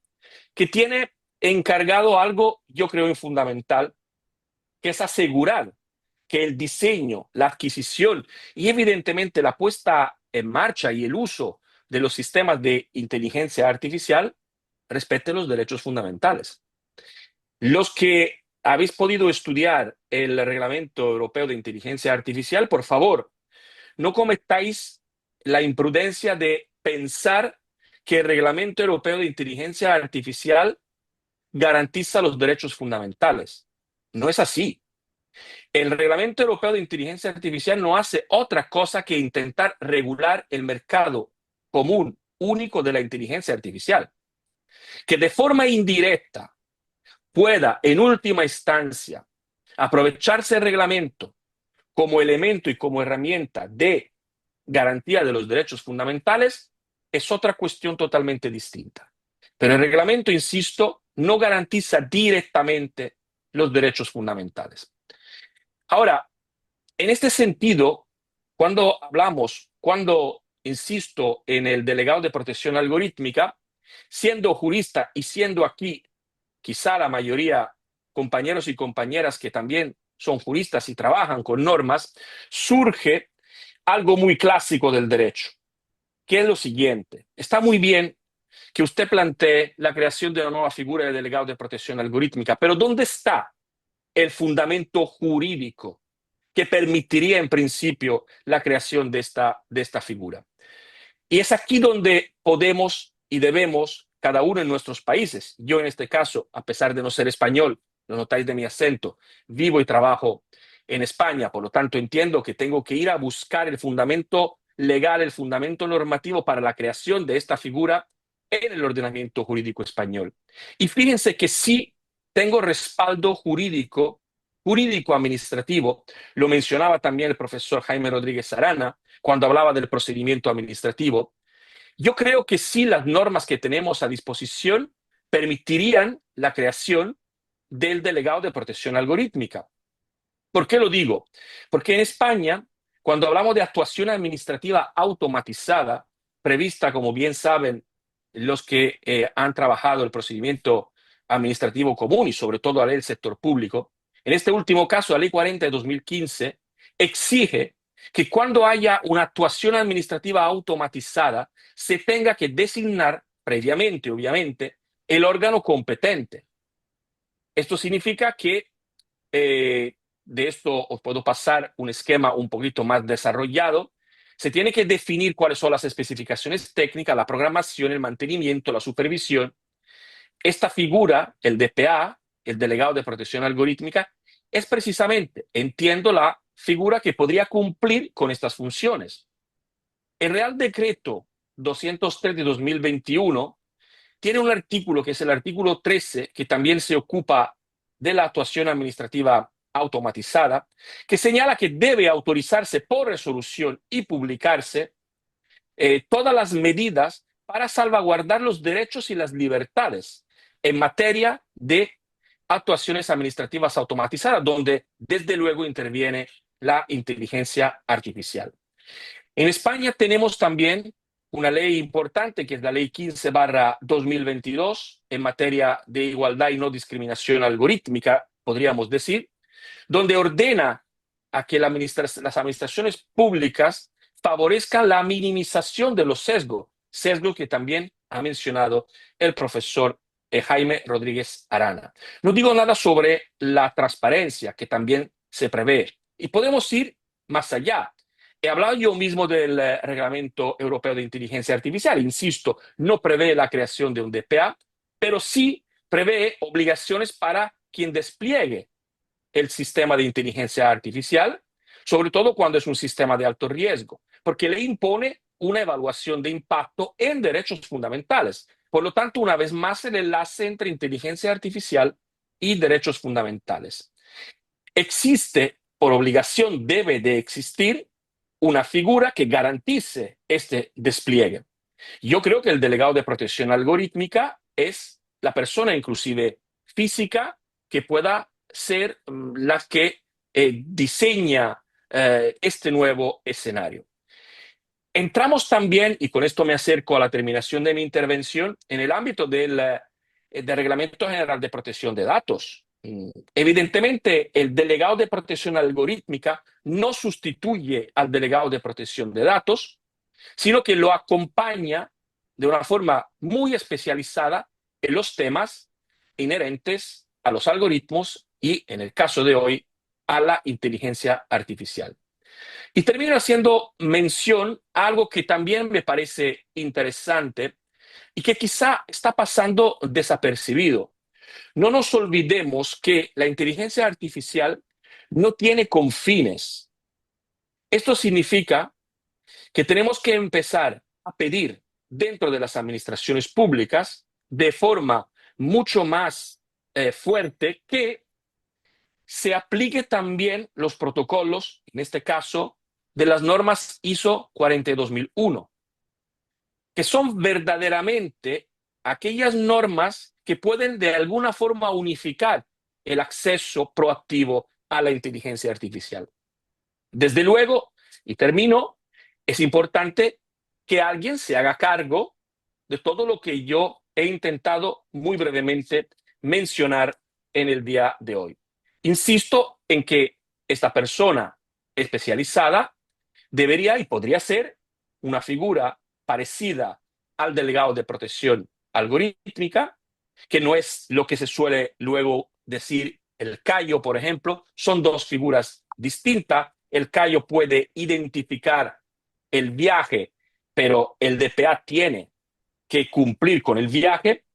que tiene encargado algo, yo creo, fundamental, que es asegurar que el diseño, la adquisición y evidentemente la puesta en marcha y el uso de los sistemas de inteligencia artificial respeten los derechos fundamentales. Los que habéis podido estudiar el Reglamento Europeo de Inteligencia Artificial, por favor, no cometáis la imprudencia de pensar que el Reglamento Europeo de Inteligencia Artificial garantiza los derechos fundamentales. No es así. El Reglamento Europeo de Inteligencia Artificial no hace otra cosa que intentar regular el mercado común único de la inteligencia artificial, que de forma indirecta pueda, en última instancia, Aprovecharse el reglamento como elemento y como herramienta de garantía de los derechos fundamentales es otra cuestión totalmente distinta. Pero el reglamento, insisto, no garantiza directamente los derechos fundamentales. Ahora, en este sentido, cuando insisto en el delegado de protección algorítmica, siendo jurista y siendo aquí quizá la mayoría compañeros y compañeras que también son juristas y trabajan con normas, surge algo muy clásico del derecho, que es lo siguiente. Está muy bien que usted plantee la creación de una nueva figura de delegado de protección algorítmica, pero ¿dónde está el fundamento jurídico que permitiría en principio la creación de esta figura? Y es aquí donde podemos y debemos, cada uno en nuestros países, yo en este caso, a pesar de no ser español, lo notáis de mi acento, vivo y trabajo en España, por lo tanto entiendo que tengo que ir a buscar el fundamento legal, el fundamento normativo para la creación de esta figura en el ordenamiento jurídico español. Y fíjense que sí tengo respaldo jurídico administrativo, lo mencionaba también el profesor Jaime Rodríguez Arana cuando hablaba del procedimiento administrativo. Yo creo que sí, las normas que tenemos a disposición permitirían la creación del delegado de protección algorítmica. ¿Por qué lo digo? Porque en España, cuando hablamos de actuación administrativa automatizada, prevista, como bien saben los que han trabajado el procedimiento administrativo común y sobre todo la ley del sector público, en este último caso, la ley 40 de 2015 exige que cuando haya una actuación administrativa automatizada, se tenga que designar previamente, obviamente, el órgano competente. Esto significa que de esto os puedo pasar un esquema un poquito más desarrollado. Se tiene que definir cuáles son las especificaciones técnicas, la programación, el mantenimiento, la supervisión. Esta figura, el DPA, el delegado de protección algorítmica, es precisamente, entiendo, la figura que podría cumplir con estas funciones. El Real Decreto 203 de 2021 tiene un artículo que es el artículo 13, que también se ocupa de la actuación administrativa automatizada, que señala que debe autorizarse por resolución y publicarse todas las medidas para salvaguardar los derechos y las libertades en materia de actuaciones administrativas automatizadas, donde desde luego interviene la inteligencia artificial. En España tenemos también una ley importante, que es la Ley 15/2022, en materia de igualdad y no discriminación algorítmica, podríamos decir, donde ordena a que las administraciones públicas favorezcan la minimización de los sesgos, sesgo que también ha mencionado el profesor Jaime Rodríguez Arana. No digo nada sobre la transparencia, que también se prevé. Y podemos ir más allá. He hablado yo mismo del Reglamento Europeo de Inteligencia Artificial. Insisto, no prevé la creación de un DPA, pero sí prevé obligaciones para quien despliegue el sistema de inteligencia artificial, sobre todo cuando es un sistema de alto riesgo, porque le impone una evaluación de impacto en derechos fundamentales. Por lo tanto, una vez más, el enlace entre inteligencia artificial y derechos fundamentales. Existe, por obligación, debe de existir una figura que garantice este despliegue. Yo creo que el delegado de protección algorítmica es la persona, inclusive física, que pueda ser la que diseña este nuevo escenario. Entramos también, y con esto me acerco a la terminación de mi intervención, en el ámbito del Reglamento General de Protección de Datos. Evidentemente, el delegado de protección algorítmica no sustituye al delegado de protección de datos, sino que lo acompaña de una forma muy especializada en los temas inherentes a los algoritmos y, en el caso de hoy, a la inteligencia artificial. Y termino haciendo mención a algo que también me parece interesante y que quizá está pasando desapercibido. No nos olvidemos que la inteligencia artificial no tiene confines. Esto significa que tenemos que empezar a pedir dentro de las administraciones públicas de forma mucho más fuerte que se aplique también los protocolos, en este caso, de las normas ISO 42001, que son verdaderamente aquellas normas que pueden de alguna forma unificar el acceso proactivo a la inteligencia artificial. Desde luego, y termino, es importante que alguien se haga cargo de todo lo que yo he intentado muy brevemente mencionar en el día de hoy. Insisto en que esta persona especializada debería y podría ser una figura parecida al delegado de protección algorítmica, que no es lo que se suele luego decir el CAIO, por ejemplo. Son dos figuras distintas. El CAIO puede identificar el viaje, pero el DPA tiene que cumplir con el viaje.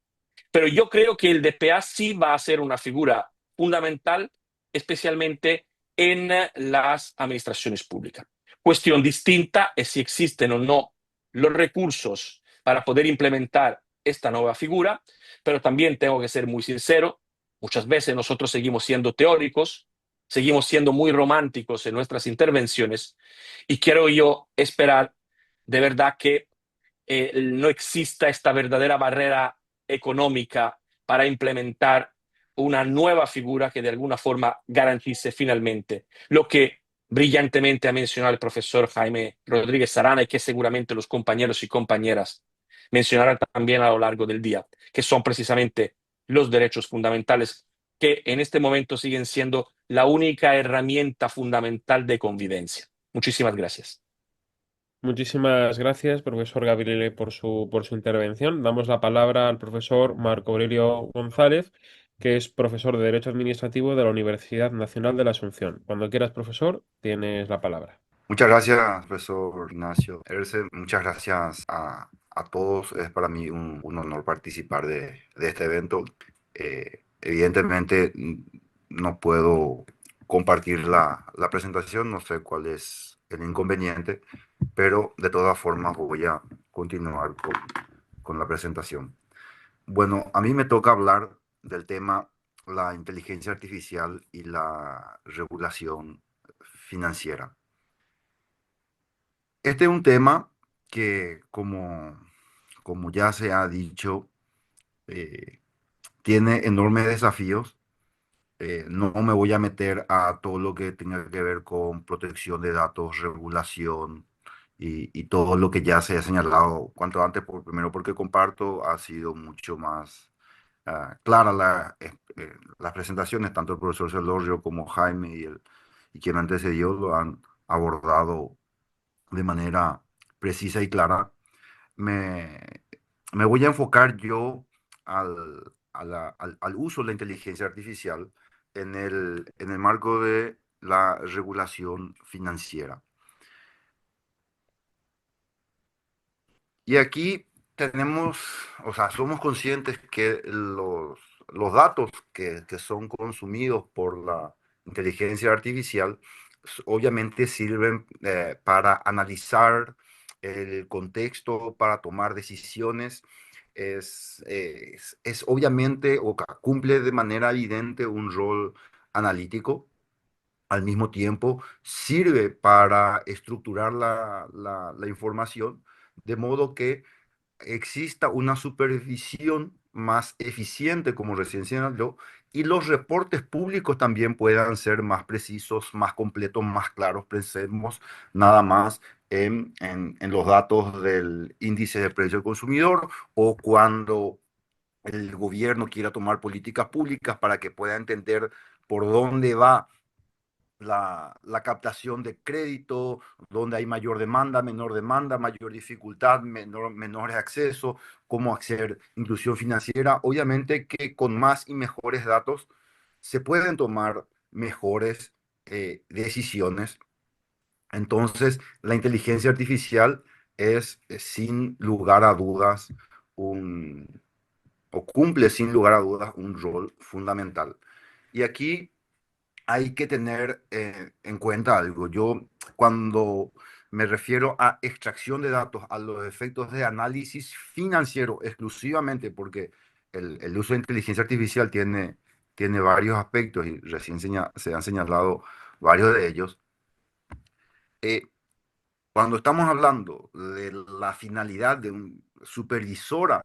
Pero yo creo que el DPA sí va a ser una figura fundamental, especialmente en las administraciones públicas. Cuestión distinta es si existen o no los recursos para poder implementar esta nueva figura, pero también tengo que ser muy sincero, muchas veces nosotros seguimos siendo teóricos, seguimos siendo muy románticos en nuestras intervenciones y quiero yo esperar de verdad que no exista esta verdadera barrera económica para implementar una nueva figura que de alguna forma garantice finalmente lo que brillantemente ha mencionado el profesor Jaime Rodríguez Arana y que seguramente los compañeros y compañeras mencionarán también a lo largo del día, que son precisamente los derechos fundamentales que en este momento siguen siendo la única herramienta fundamental de convivencia. Muchísimas gracias. Muchísimas gracias, profesor Gabriele, por su intervención. Damos la palabra al profesor Marco Aurelio González, que es profesor de Derecho Administrativo de la Universidad Nacional de la Asunción. Cuando quieras, profesor, tienes la palabra. Muchas gracias, profesor Ignacio Erce. Muchas gracias a todos. Es para mí un honor participar de este evento. Evidentemente, no puedo compartir la presentación, no sé cuál es el inconveniente, pero de todas formas voy a continuar con la presentación. Bueno, a mí me toca hablar del tema la inteligencia artificial y la regulación financiera. Este es un tema que, como ya se ha dicho, eh, tiene enormes desafíos. No me voy a meter a todo lo que tenga que ver con protección de datos, regulación y todo lo que ya se ha señalado cuanto antes, primero porque comparto, ha sido mucho más clara las presentaciones, tanto el profesor Celorio como Jaime y quien antecedió lo han abordado de manera precisa y clara. Me, me voy a enfocar yo al uso de la inteligencia artificial en el marco de la regulación financiera. Y aquí tenemos, o sea, somos conscientes que los datos que son consumidos por la inteligencia artificial obviamente sirven para analizar el contexto, para tomar decisiones. Es obviamente o cumple de manera evidente un rol analítico. Al mismo tiempo, sirve para estructurar la información de modo que exista una supervisión más eficiente, como recién señaló, y los reportes públicos también puedan ser más precisos, más completos, más claros. Pensemos nada más en los datos del índice de precio del consumidor o cuando el gobierno quiera tomar políticas públicas para que pueda entender por dónde va la captación de crédito, donde hay mayor demanda, mayor dificultad, menores acceso, cómo hacer inclusión financiera. Obviamente que con más y mejores datos se pueden tomar mejores decisiones. Entonces, la inteligencia artificial es sin lugar a dudas un, o cumple sin lugar a dudas un rol fundamental. Y aquí hay que tener en cuenta algo. Yo cuando me refiero a extracción de datos, a los efectos de análisis financiero exclusivamente, porque el uso de inteligencia artificial tiene varios aspectos y recién se han señalado varios de ellos. Eh, Cuando estamos hablando de la finalidad de un supervisora,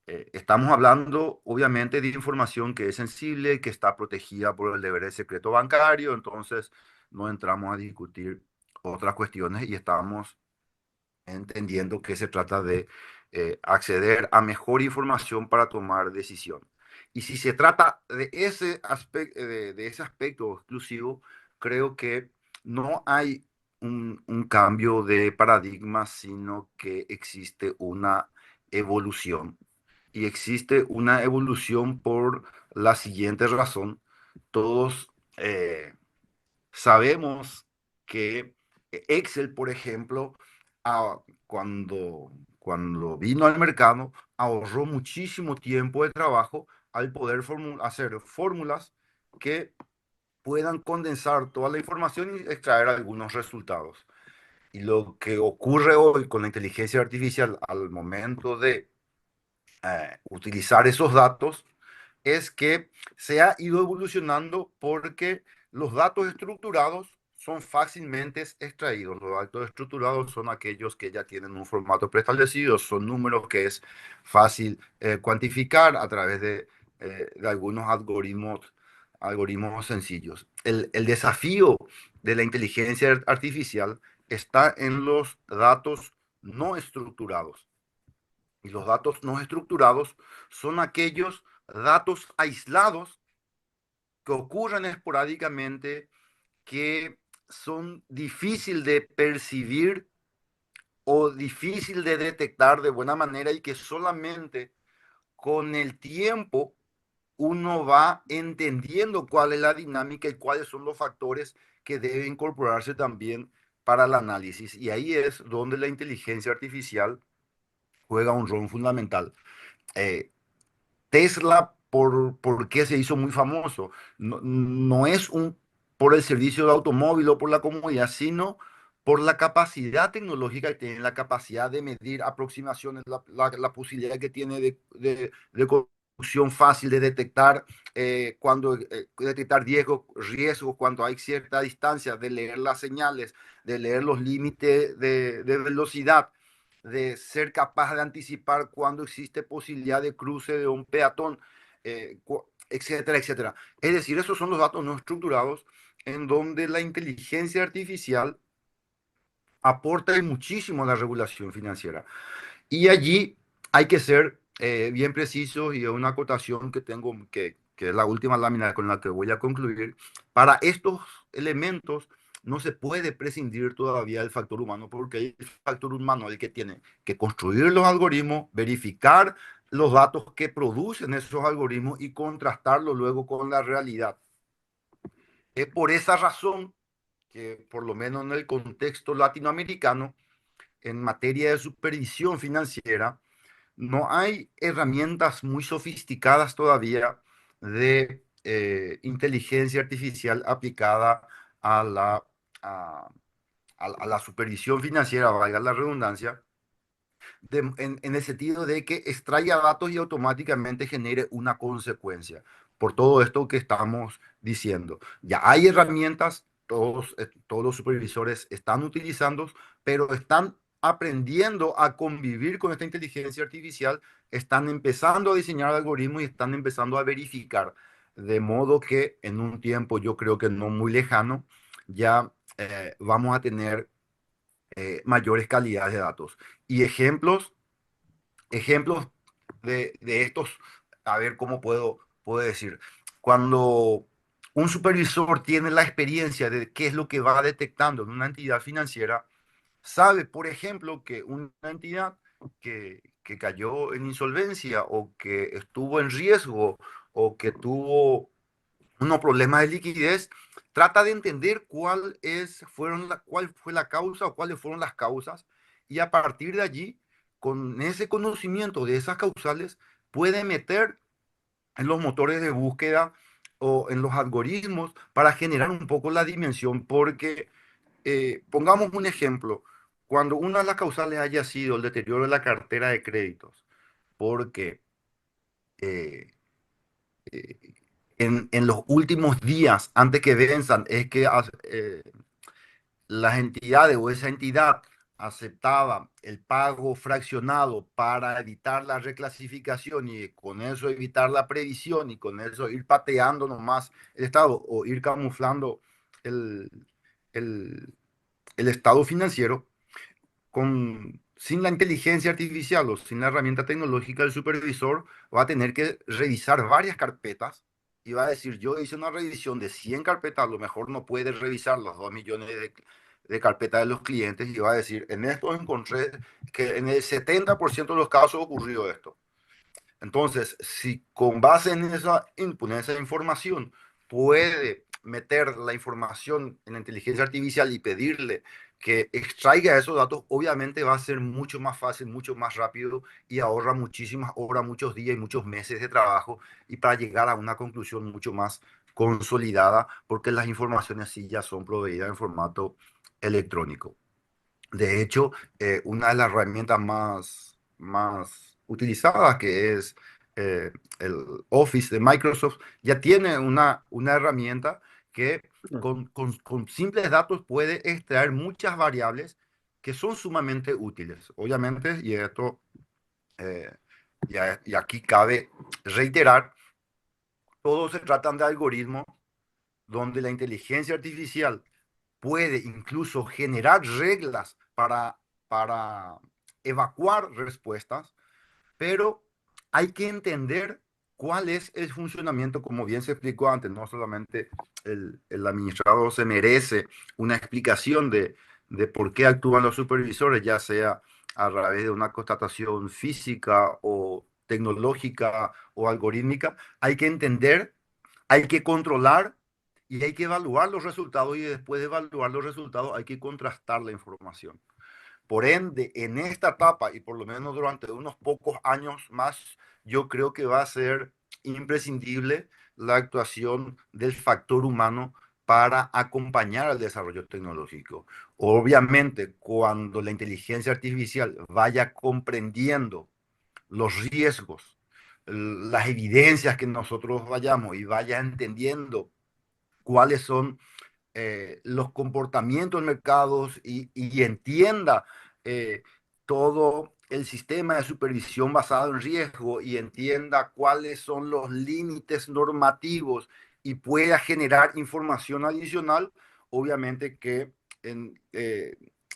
estamos hablando obviamente de información que es sensible, que está protegida por el deber de secreto bancario, entonces no entramos a discutir otras cuestiones y estamos entendiendo que se trata de acceder a mejor información para tomar decisión. Y si se trata de ese aspecto, de ese aspecto exclusivo, creo que no hay un cambio de paradigma, sino que existe una evolución. Y existe una evolución por la siguiente razón. Todos sabemos que Excel, por ejemplo, cuando vino al mercado, ahorró muchísimo tiempo de trabajo al poder hacer fórmulas que puedan condensar toda la información y extraer algunos resultados. Y lo que ocurre hoy con la inteligencia artificial al momento de utilizar esos datos es que se ha ido evolucionando porque los datos estructurados son fácilmente extraídos. Los datos estructurados son aquellos que ya tienen un formato preestablecido, son números que es fácil cuantificar a través de algunos algoritmos sencillos. El desafío de la inteligencia artificial está en los datos no estructurados. Y los datos no estructurados son aquellos datos aislados que ocurren esporádicamente, que son difícil de percibir o difícil de detectar de buena manera y que solamente con el tiempo uno va entendiendo cuál es la dinámica y cuáles son los factores que deben incorporarse también para el análisis. Y ahí es donde la inteligencia artificial juega un rol fundamental. Eh, Tesla, ¿por qué se hizo muy famoso? No es por el servicio de automóvil o por la comodidad, sino por la capacidad tecnológica que tiene, la capacidad de medir aproximaciones, la posibilidad que tiene de conducción fácil, de detectar detectar riesgos cuando hay cierta distancia, de leer las señales, de leer los límites de velocidad, de ser capaz de anticipar cuando existe posibilidad de cruce de un peatón, etcétera, etcétera. Es decir, esos son los datos no estructurados en donde la inteligencia artificial aporta muchísimo a la regulación financiera. Y allí hay que ser bien precisos y es una acotación que tengo, que es la última lámina con la que voy a concluir. Para estos elementos no se puede prescindir todavía del factor humano, porque el factor humano es el que tiene que construir los algoritmos, verificar los datos que producen esos algoritmos y contrastarlos luego con la realidad. Es por esa razón que, por lo menos en el contexto latinoamericano, en materia de supervisión financiera, no hay herramientas muy sofisticadas todavía de inteligencia artificial aplicada a a, a la supervisión financiera, valga la redundancia, en el sentido de que extraiga datos y automáticamente genere una consecuencia por todo esto que estamos diciendo. Ya hay herramientas, todos los supervisores están utilizando, pero están aprendiendo a convivir con esta inteligencia artificial, están empezando a diseñar algoritmos y están empezando a verificar, de modo que en un tiempo, yo creo que no muy lejano, ya vamos a tener mayores calidades de datos. Y ejemplos de estos, a ver cómo puedo decir. Cuando un supervisor tiene la experiencia de qué es lo que va detectando en una entidad financiera, sabe, por ejemplo, que una entidad que cayó en insolvencia o que estuvo en riesgo o que tuvo unos problemas de liquidez, trata de entender cuál fue la causa o cuáles fueron las causas y a partir de allí, con ese conocimiento de esas causales, puede meter en los motores de búsqueda o en los algoritmos para generar un poco la dimensión, porque pongamos un ejemplo, cuando una de las causales haya sido el deterioro de la cartera de créditos, porque eh, eh, en los últimos días, antes que venzan, es que las entidades o esa entidad aceptaba el pago fraccionado para evitar la reclasificación y con eso evitar la previsión y con eso ir pateando nomás el Estado o ir camuflando el, el, el estado financiero sin la inteligencia artificial o sin la herramienta tecnológica, el supervisor va a tener que revisar varias carpetas y va a decir, yo hice una revisión de 100 carpetas, a lo mejor no puede revisar los 2 millones de carpetas de los clientes y va a decir, en esto encontré que en el 70% de los casos ocurrió esto. Entonces, si con base en esa input, en esa información, puede meter la información en la inteligencia artificial y pedirle que extraiga esos datos, obviamente va a ser mucho más fácil, mucho más rápido y ahorra muchísimas horas, muchos días y muchos meses de trabajo y para llegar a una conclusión mucho más consolidada, porque las informaciones sí ya son proveídas en formato electrónico. De hecho, una de las herramientas más utilizadas, que es eh, el Office de Microsoft, ya tiene una herramienta que con simples datos puede extraer muchas variables que son sumamente útiles. Obviamente, y esto, eh, y aquí cabe reiterar, todos se tratan de algoritmos donde la inteligencia artificial puede incluso generar reglas para evacuar respuestas, pero hay que entender cuál es el funcionamiento, como bien se explicó antes, no solamente el administrador se merece una explicación de por qué actúan los supervisores, ya sea a través de una constatación física o tecnológica o algorítmica, hay que entender, hay que controlar y hay que evaluar los resultados y después de evaluar los resultados hay que contrastar la información. Por ende, en esta etapa y por lo menos durante unos pocos años más, yo creo que va a ser imprescindible la actuación del factor humano para acompañar al desarrollo tecnológico. Obviamente, cuando la inteligencia artificial vaya comprendiendo los riesgos, las evidencias que nosotros vayamos y vaya entendiendo cuáles son los comportamientos del mercado y entienda todo el sistema de supervisión basado en riesgo y entienda cuáles son los límites normativos y pueda generar información adicional, obviamente que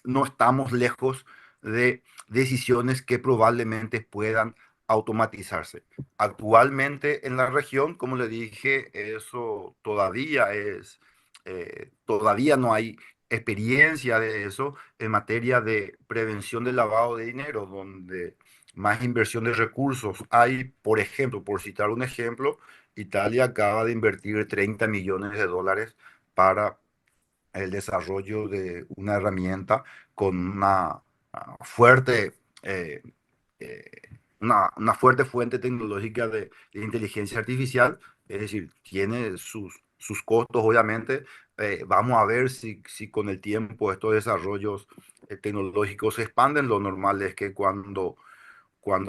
no estamos lejos de decisiones que probablemente puedan automatizarse. Actualmente en la región, como le dije, eso todavía no hay experiencia de eso en materia de prevención del lavado de dinero, donde más inversión de recursos hay, por ejemplo, por citar un ejemplo, Italia acaba de invertir 30 millones de dólares para el desarrollo de una herramienta con fuerte, eh, eh, una fuerte fuente tecnológica de inteligencia artificial, es decir, tiene sus costos, obviamente. Vamos a ver si con el tiempo estos desarrollos tecnológicos se expanden. Lo normal es que cuando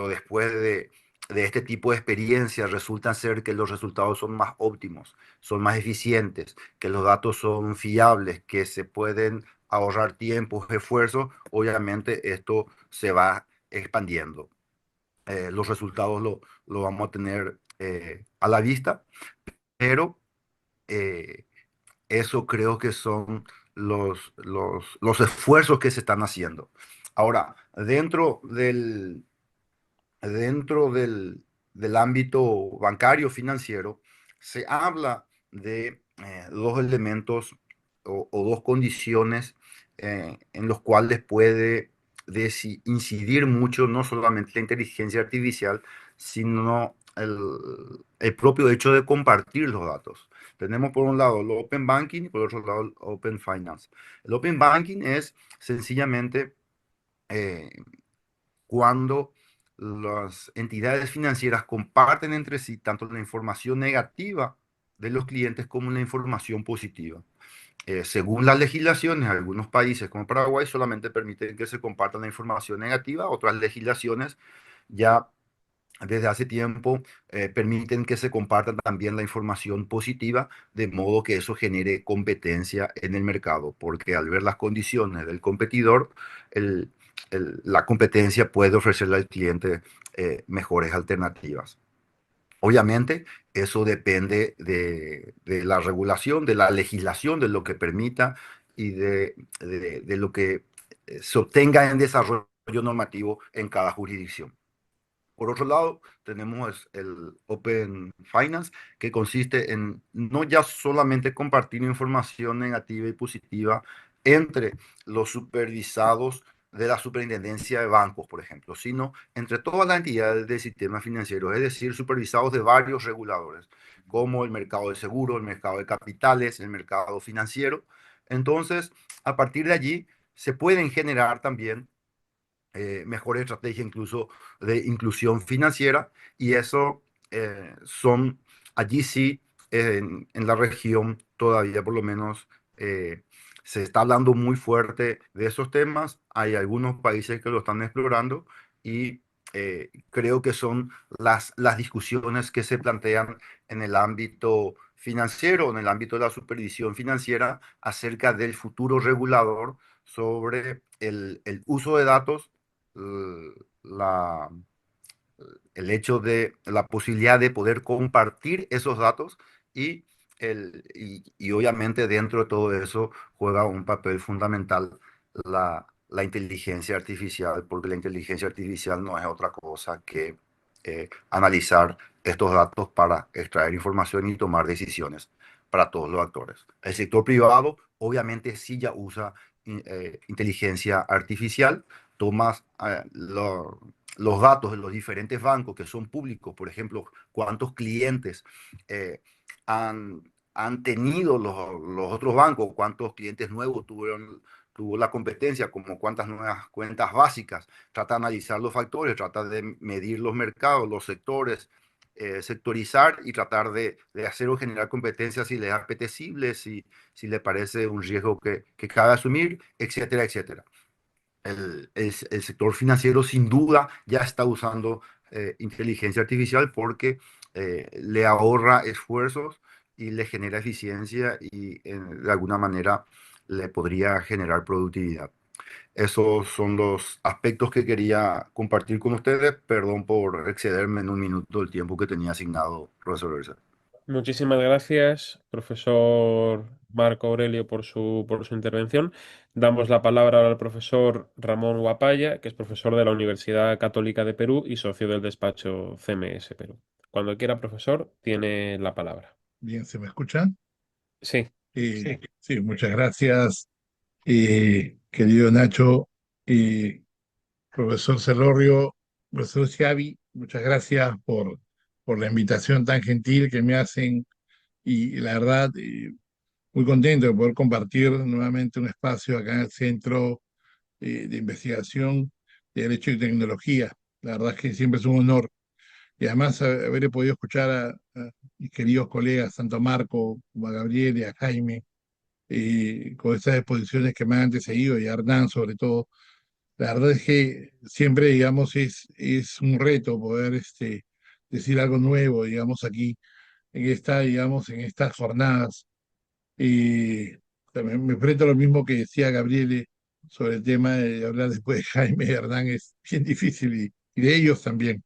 después de este tipo de experiencias resulta ser que los resultados son más óptimos, son más eficientes, que los datos son fiables, que se pueden ahorrar tiempo, esfuerzo, obviamente esto se va expandiendo. Los resultados lo vamos a tener a la vista, pero eh, eso creo que son los esfuerzos que se están haciendo. Ahora, dentro del ámbito bancario financiero, se habla de dos elementos o dos condiciones en los cuales puede incidir mucho no solamente la inteligencia artificial, sino el propio hecho de compartir los datos. Tenemos por un lado el Open Banking y por otro lado el Open Finance. El Open Banking es sencillamente eh, cuando las entidades financieras comparten entre sí tanto la información negativa de los clientes como la información positiva. Según las legislaciones, algunos países como Paraguay solamente permiten que se comparta la información negativa, otras legislaciones ya desde hace tiempo permiten que se comparta también la información positiva, de modo que eso genere competencia en el mercado, porque al ver las condiciones del competidor, el- la competencia puede ofrecerle al cliente mejores alternativas. Obviamente, eso depende de la regulación, de la legislación, de lo que permita y de lo que se obtenga en desarrollo normativo en cada jurisdicción. Por otro lado, tenemos el Open Finance, que consiste en no ya solamente compartir información negativa y positiva entre los supervisados de la superintendencia de bancos, por ejemplo, sino entre todas las entidades del sistema financiero, es decir, supervisados de varios reguladores, como el mercado de seguros, el mercado de capitales, el mercado financiero. Entonces, a partir de allí, se pueden generar también mejor estrategia incluso de inclusión financiera, y eso son allí sí, en la región todavía por lo menos eh, se está hablando muy fuerte de esos temas. Hay algunos países que lo están explorando y creo que son las discusiones que se plantean en el ámbito financiero, en el ámbito de la supervisión financiera, acerca del futuro regulador sobre el uso de datos, la, el hecho de la posibilidad de poder compartir esos datos y, y obviamente dentro de todo eso juega un papel fundamental la inteligencia artificial, porque la inteligencia artificial no es otra cosa que analizar estos datos para extraer información y tomar decisiones para todos los actores. El sector privado obviamente sí ya usa inteligencia artificial, tomas los datos de los diferentes bancos que son públicos, por ejemplo, cuántos clientes han tenido los otros bancos, cuántos clientes nuevos tuvo la competencia, como cuántas nuevas cuentas básicas. Trata de analizar los factores, trata de medir los mercados, los sectores, sectorizar y tratar de hacer o generar competencias si le es apetecible, si le parece un riesgo que cabe asumir, etcétera, etcétera. El sector financiero sin duda ya está usando inteligencia artificial porque le ahorra esfuerzos y le genera eficiencia y de alguna manera le podría generar productividad. Esos son los aspectos que quería compartir con ustedes. Perdón por excederme en un minuto del tiempo que tenía asignado, profesor Versa. Muchísimas gracias, profesor Marco Aurelio, por su intervención. Damos la palabra ahora al profesor Ramón Guapaya, que es profesor de la Universidad Católica de Perú y socio del despacho CMS Perú. Cuando quiera, profesor, tiene la palabra. Bien, ¿se me escuchan? Sí, Sí, sí, muchas gracias, querido Nacho, profesor Celorrio, profesor Xavi, muchas gracias por la invitación tan gentil que me hacen y la verdad, muy contento de poder compartir nuevamente un espacio acá en el Centro de Investigación de Derecho y Tecnología. La verdad es que siempre es un honor y además haber podido escuchar a mis queridos colegas, tanto a Marco como a Gabriel y a Jaime, con estas exposiciones que me han antecedido y a Hernán sobre todo. La verdad es que siempre, digamos, es un reto poder decir algo nuevo, digamos, aquí, digamos, en estas jornadas. Me enfrento a lo mismo que decía Gabriele sobre el tema de hablar después de Jaime y Hernán, es bien difícil y de ellos también.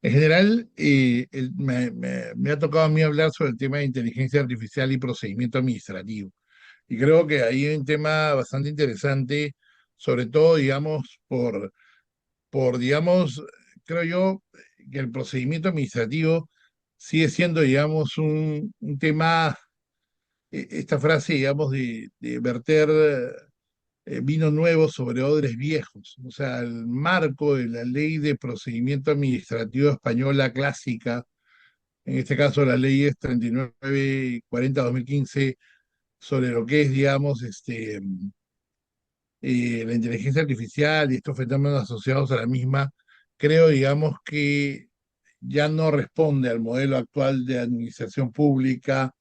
En general, me ha tocado a mí hablar sobre el tema de inteligencia artificial y procedimiento administrativo. Y creo que ahí hay un tema bastante interesante, sobre todo, digamos, digamos, creo yo que el procedimiento administrativo sigue siendo, digamos, un tema, esta frase, digamos, de verter vino nuevo sobre odres viejos. O sea, el marco de la ley de procedimiento administrativo española clásica, en este caso la ley es 3940-2015, sobre lo que es, digamos, la inteligencia artificial y estos fenómenos asociados a la misma, creo, digamos, que ya no responde al modelo actual de administración pública,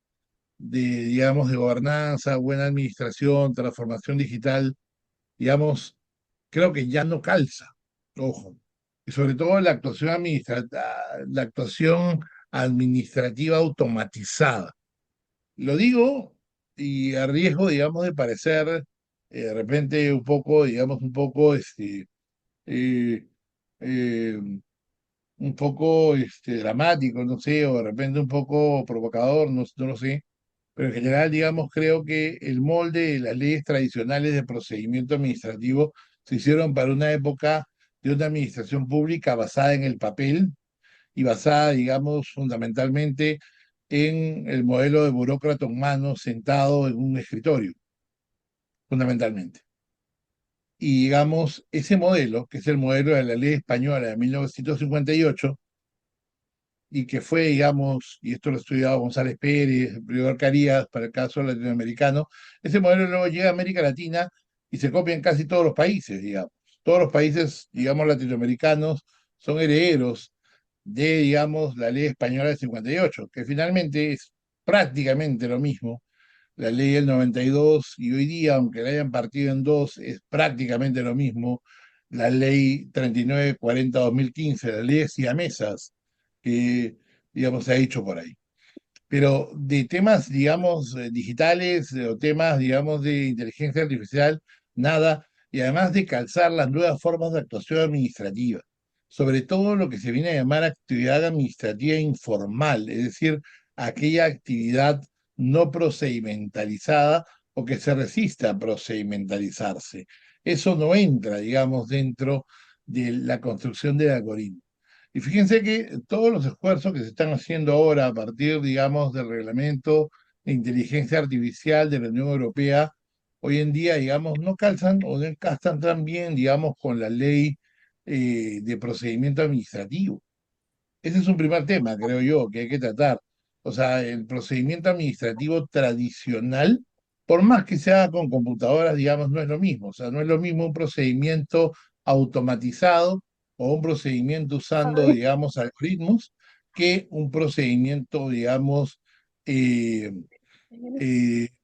digamos, de gobernanza, buena administración, transformación digital, digamos, creo que ya no calza. Ojo, y sobre todo la actuación administrativa automatizada. Lo digo y a riesgo, digamos, de parecer de repente un poco, digamos, eh, eh, un poco dramático, no sé, o de repente un poco provocador, no lo sé, pero en general, digamos, creo que el molde de las leyes tradicionales de procedimiento administrativo se hicieron para una época de una administración pública basada en el papel y basada, digamos, fundamentalmente en el modelo de burócrata humano sentado en un escritorio, fundamentalmente. Y digamos, ese modelo, que es el modelo de la ley española de 1958, y que fue, digamos, y esto lo ha estudiado González Pérez, Prior Carías, para el caso latinoamericano, ese modelo luego llega a América Latina y se copia en casi todos los países, digamos. Todos los países, digamos, latinoamericanos son herederos de, digamos, la ley española del 58, que finalmente es prácticamente lo mismo. La ley del 92 y hoy día, aunque la hayan partido en dos, es prácticamente lo mismo. La ley 3940-2015, las leyes siamesas que, digamos, se ha dicho por ahí. Pero de temas, digamos, digitales o temas, digamos, de inteligencia artificial, nada. Y además de calzar las nuevas formas de actuación administrativa, sobre todo lo que se viene a llamar actividad administrativa informal, es decir, aquella actividad no procedimentalizada o que se resista a procedimentalizarse. Eso no entra, digamos, dentro de la construcción del algoritmo. Y fíjense que todos los esfuerzos que se están haciendo ahora a partir, digamos, del reglamento de inteligencia artificial de la Unión Europea, hoy en día, digamos, no calzan o no encajan tan bien, digamos, con la ley de procedimiento administrativo. Ese es un primer tema, creo yo, que hay que tratar. O sea, el procedimiento administrativo tradicional, por más que se haga con computadoras, digamos, no es lo mismo. O sea, no es lo mismo un procedimiento automatizado o un procedimiento usando, digamos, algoritmos que un procedimiento, digamos, eh,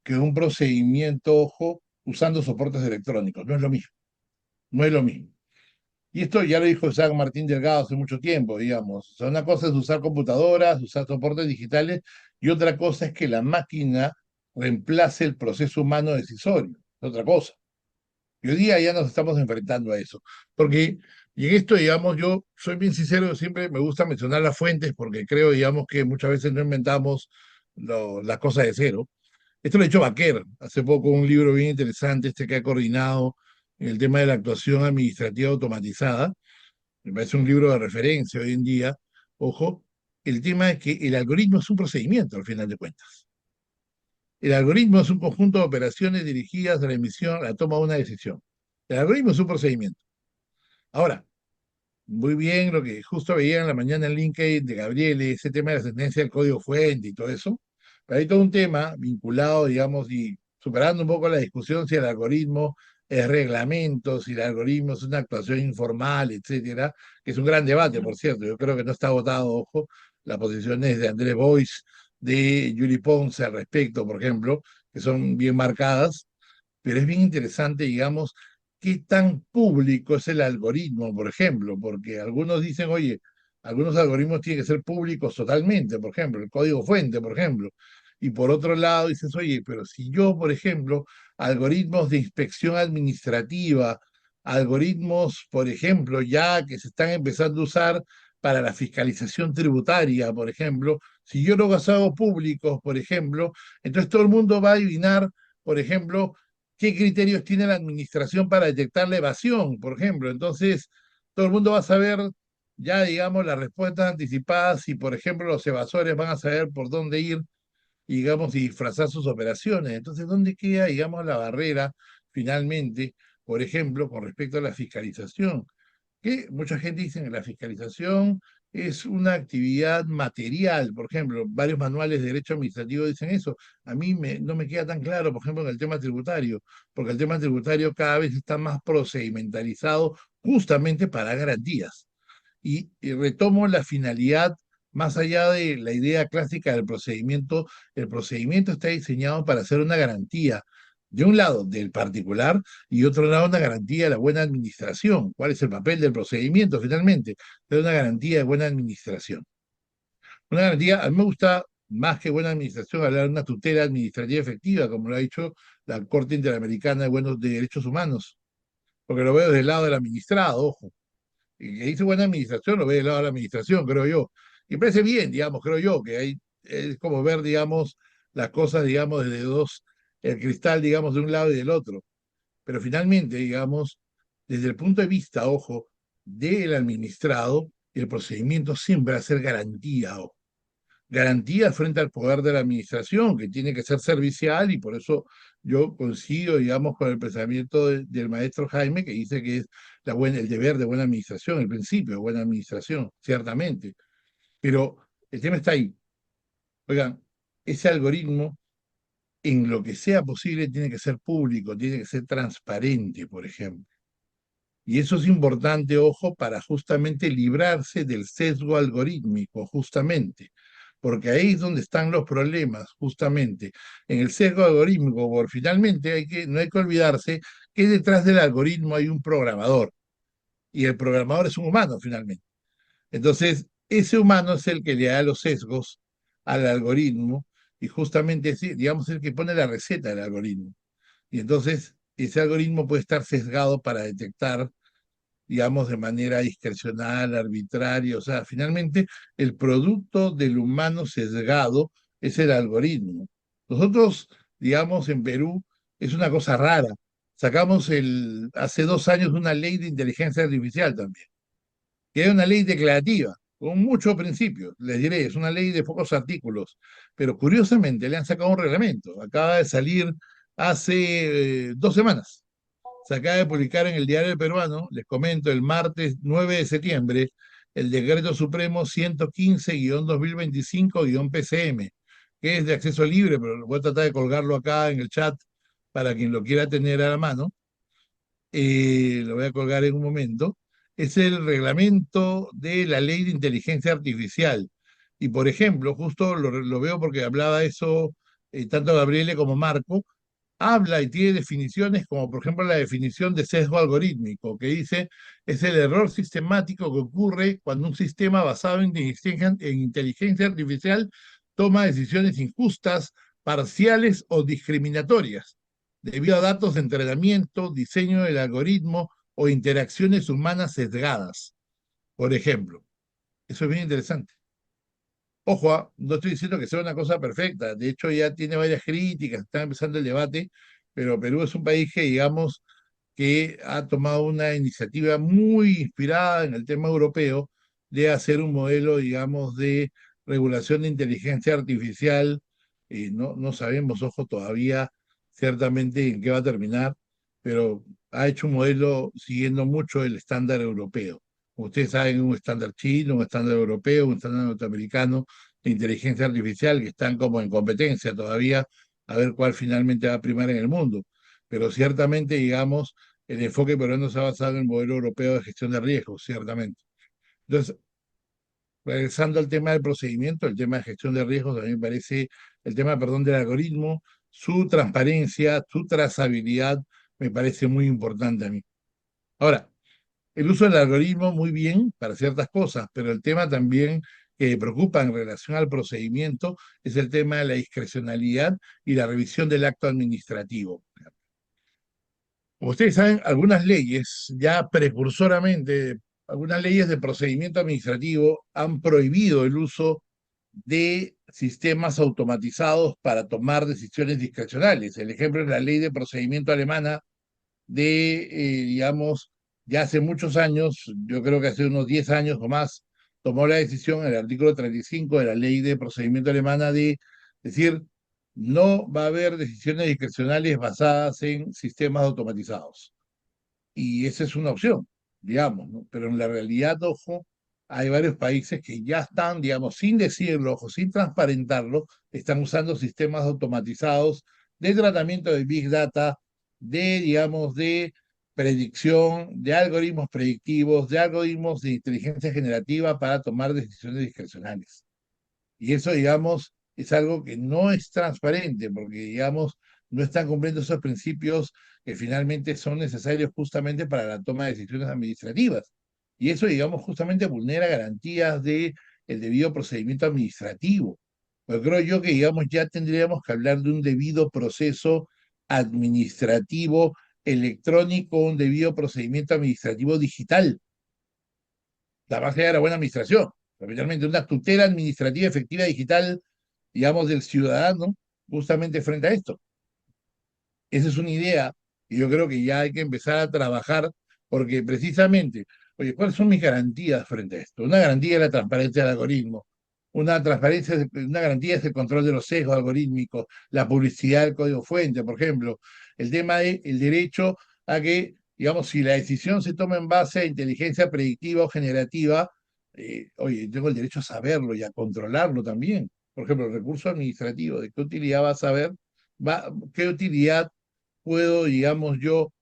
que un procedimiento, ojo, usando soportes electrónicos. No es lo mismo. No es lo mismo. Y esto ya lo dijo Isaac Martín Delgado hace mucho tiempo, digamos. O sea, una cosa es usar computadoras, usar soportes digitales, y otra cosa es que la máquina reemplace el proceso humano decisorio. Es otra cosa. Y hoy día ya nos estamos enfrentando a eso. Porque, y en esto, digamos, yo soy bien sincero, siempre me gusta mencionar las fuentes, porque creo, digamos, que muchas veces no inventamos las cosas de cero. Esto lo ha hecho Baquer hace poco, un libro bien interesante, que ha coordinado en el tema de la actuación administrativa automatizada. Me parece un libro de referencia hoy en día. Ojo, el tema es que el algoritmo es un procedimiento, al final de cuentas. El algoritmo es un conjunto de operaciones dirigidas a la emisión, a la toma de una decisión. El algoritmo es un procedimiento. Ahora, muy bien lo que justo veía en la mañana en LinkedIn de Gabriele, ese tema de la sentencia del código fuente y todo eso, pero hay todo un tema vinculado, digamos, y superando un poco la discusión si el algoritmo es reglamento, si el algoritmo es una actuación informal, etcétera, que es un gran debate, por cierto. Yo creo que no está votado, ojo, las posiciones de Andrés Boyce, de Yuri Ponce al respecto, por ejemplo, que son bien marcadas, pero es bien interesante, digamos, qué tan público es el algoritmo, por ejemplo, porque algunos dicen, oye, algunos algoritmos tienen que ser públicos totalmente, por ejemplo, el código fuente, por ejemplo. Y por otro lado dices, oye, pero si yo, por ejemplo, algoritmos de inspección administrativa, algoritmos, por ejemplo, ya que se están empezando a usar para la fiscalización tributaria, por ejemplo, si yo los hago públicos, por ejemplo, entonces todo el mundo va a adivinar, por ejemplo, qué criterios tiene la administración para detectar la evasión, por ejemplo. Entonces, todo el mundo va a saber ya, digamos, las respuestas anticipadas y, por ejemplo, los evasores van a saber por dónde ir, digamos, y disfrazar sus operaciones. Entonces, ¿dónde queda, digamos, la barrera finalmente, por ejemplo, con respecto a la fiscalización? Que mucha gente dice que la fiscalización es una actividad material, por ejemplo, varios manuales de derecho administrativo dicen eso. A mí no me queda tan claro, por ejemplo, en el tema tributario, porque el tema tributario cada vez está más procedimentalizado justamente para garantías. Y retomo la finalidad, más allá de la idea clásica del procedimiento, el procedimiento está diseñado para ser una garantía De un lado, del particular, y otro lado, una garantía de la buena administración. ¿Cuál es el papel del procedimiento finalmente? Es una garantía de buena administración. Una garantía, a mí me gusta más que buena administración hablar de una tutela administrativa efectiva, como lo ha dicho la Corte Interamericana de Derechos Humanos, porque lo veo desde el lado del administrado, ojo. Y que dice buena administración lo ve del lado de la administración, creo yo. Y me parece bien, digamos, creo yo, que hay, es como ver, digamos, las cosas, digamos, desde dos, el cristal, digamos, de un lado y del otro. Pero finalmente, digamos, desde el punto de vista, ojo, del administrado, el procedimiento siempre va a ser garantía, ojo, garantía frente al poder de la administración, que tiene que ser servicial, y por eso yo coincido, digamos, con el pensamiento del maestro Jaime, que dice que es el deber de buena administración, el principio de buena administración, ciertamente. Pero el tema está ahí. Oigan, ese algoritmo, en lo que sea posible, tiene que ser público, tiene que ser transparente, por ejemplo. Y eso es importante, ojo, para justamente librarse del sesgo algorítmico, justamente, porque ahí es donde están los problemas, justamente. En el sesgo algorítmico, por finalmente no hay que olvidarse que detrás del algoritmo hay un programador, y el programador es un humano, finalmente. Entonces, ese humano es el que le da los sesgos al algoritmo, y justamente, digamos, el que pone la receta del algoritmo. Y entonces, ese algoritmo puede estar sesgado para detectar, digamos, de manera discrecional, arbitraria. O sea, finalmente el producto del humano sesgado es el algoritmo. Nosotros, digamos, en Perú es una cosa rara. Sacamos hace 2 años una ley de inteligencia artificial también, que es una ley declarativa, con muchos principios, les diré, es una ley de pocos artículos, pero curiosamente le han sacado un reglamento. Acaba de salir hace 2 semanas. Se acaba de publicar en el Diario Peruano, les comento, el martes 9 de septiembre, el Decreto Supremo 115-2025-PCM, que es de acceso libre, pero voy a tratar de colgarlo acá en el chat para quien lo quiera tener a la mano. Lo voy a colgar en un momento. Es el reglamento de la ley de inteligencia artificial. Y por ejemplo, justo lo veo porque hablaba eso tanto Gabriele como Marco, habla y tiene definiciones como por ejemplo la definición de sesgo algorítmico, que dice es el error sistemático que ocurre cuando un sistema basado en inteligencia artificial toma decisiones injustas, parciales o discriminatorias, debido a datos de entrenamiento, diseño del algoritmo o interacciones humanas sesgadas. Por ejemplo, eso es bien interesante. Ojo, no estoy diciendo que sea una cosa perfecta, de hecho ya tiene varias críticas, está empezando el debate, pero Perú es un país que, digamos, que ha tomado una iniciativa muy inspirada en el tema europeo de hacer un modelo, digamos, de regulación de inteligencia artificial. No sabemos, ojo, todavía ciertamente en qué va a terminar, pero ha hecho un modelo siguiendo mucho el estándar europeo. Como ustedes saben, un estándar chino, un estándar europeo, un estándar norteamericano de inteligencia artificial que están como en competencia todavía a ver cuál finalmente va a primar en el mundo. Pero ciertamente, digamos, el enfoque peruano se ha basado en el modelo europeo de gestión de riesgos, ciertamente. Entonces, regresando al tema del procedimiento, el tema de gestión de riesgos, a mí me parece, el tema, perdón, del algoritmo, su transparencia, su trazabilidad, me parece muy importante a mí. Ahora, el uso del algoritmo muy bien para ciertas cosas, pero el tema también que me preocupa en relación al procedimiento es el tema de la discrecionalidad y la revisión del acto administrativo. Como ustedes saben, algunas leyes, ya precursoramente, algunas leyes de procedimiento administrativo han prohibido el uso de sistemas automatizados para tomar decisiones discrecionales. El ejemplo es la ley de procedimiento alemana digamos, ya hace muchos años, yo creo que hace unos 10 años o más, tomó la decisión en el artículo 35 de la ley de procedimiento alemana de decir, no va a haber decisiones discrecionales basadas en sistemas automatizados. Y esa es una opción, digamos, ¿no? Pero en la realidad, ojo, hay varios países que ya están, digamos, sin decirlo, ojo, sin transparentarlo, están usando sistemas automatizados de tratamiento de Big Data, digamos, de predicción, de algoritmos predictivos, de algoritmos de inteligencia generativa para tomar decisiones discrecionales. Y eso, digamos, es algo que no es transparente, porque, digamos, no están cumpliendo esos principios que finalmente son necesarios justamente para la toma de decisiones administrativas. Y eso, digamos, justamente vulnera garantías de el debido procedimiento administrativo. Pero creo yo que, digamos, ya tendríamos que hablar de un debido proceso administrativo electrónico, un debido procedimiento administrativo digital, la base de la buena administración, especialmente una tutela administrativa efectiva digital, digamos, del ciudadano, justamente frente a esto. Esa es una idea y yo creo que ya hay que empezar a trabajar porque precisamente, oye, ¿cuáles son mis garantías frente a esto? Una garantía es la transparencia del algoritmo, una garantía es el control de los sesgos algorítmicos, la publicidad del código fuente, por ejemplo, el tema del derecho a que, digamos, si la decisión se toma en base a inteligencia predictiva o generativa, oye, tengo el derecho a saberlo y a controlarlo también. Por ejemplo, el recurso administrativo, ¿de qué utilidad va a saber? ¿Qué utilidad puedo, digamos, yo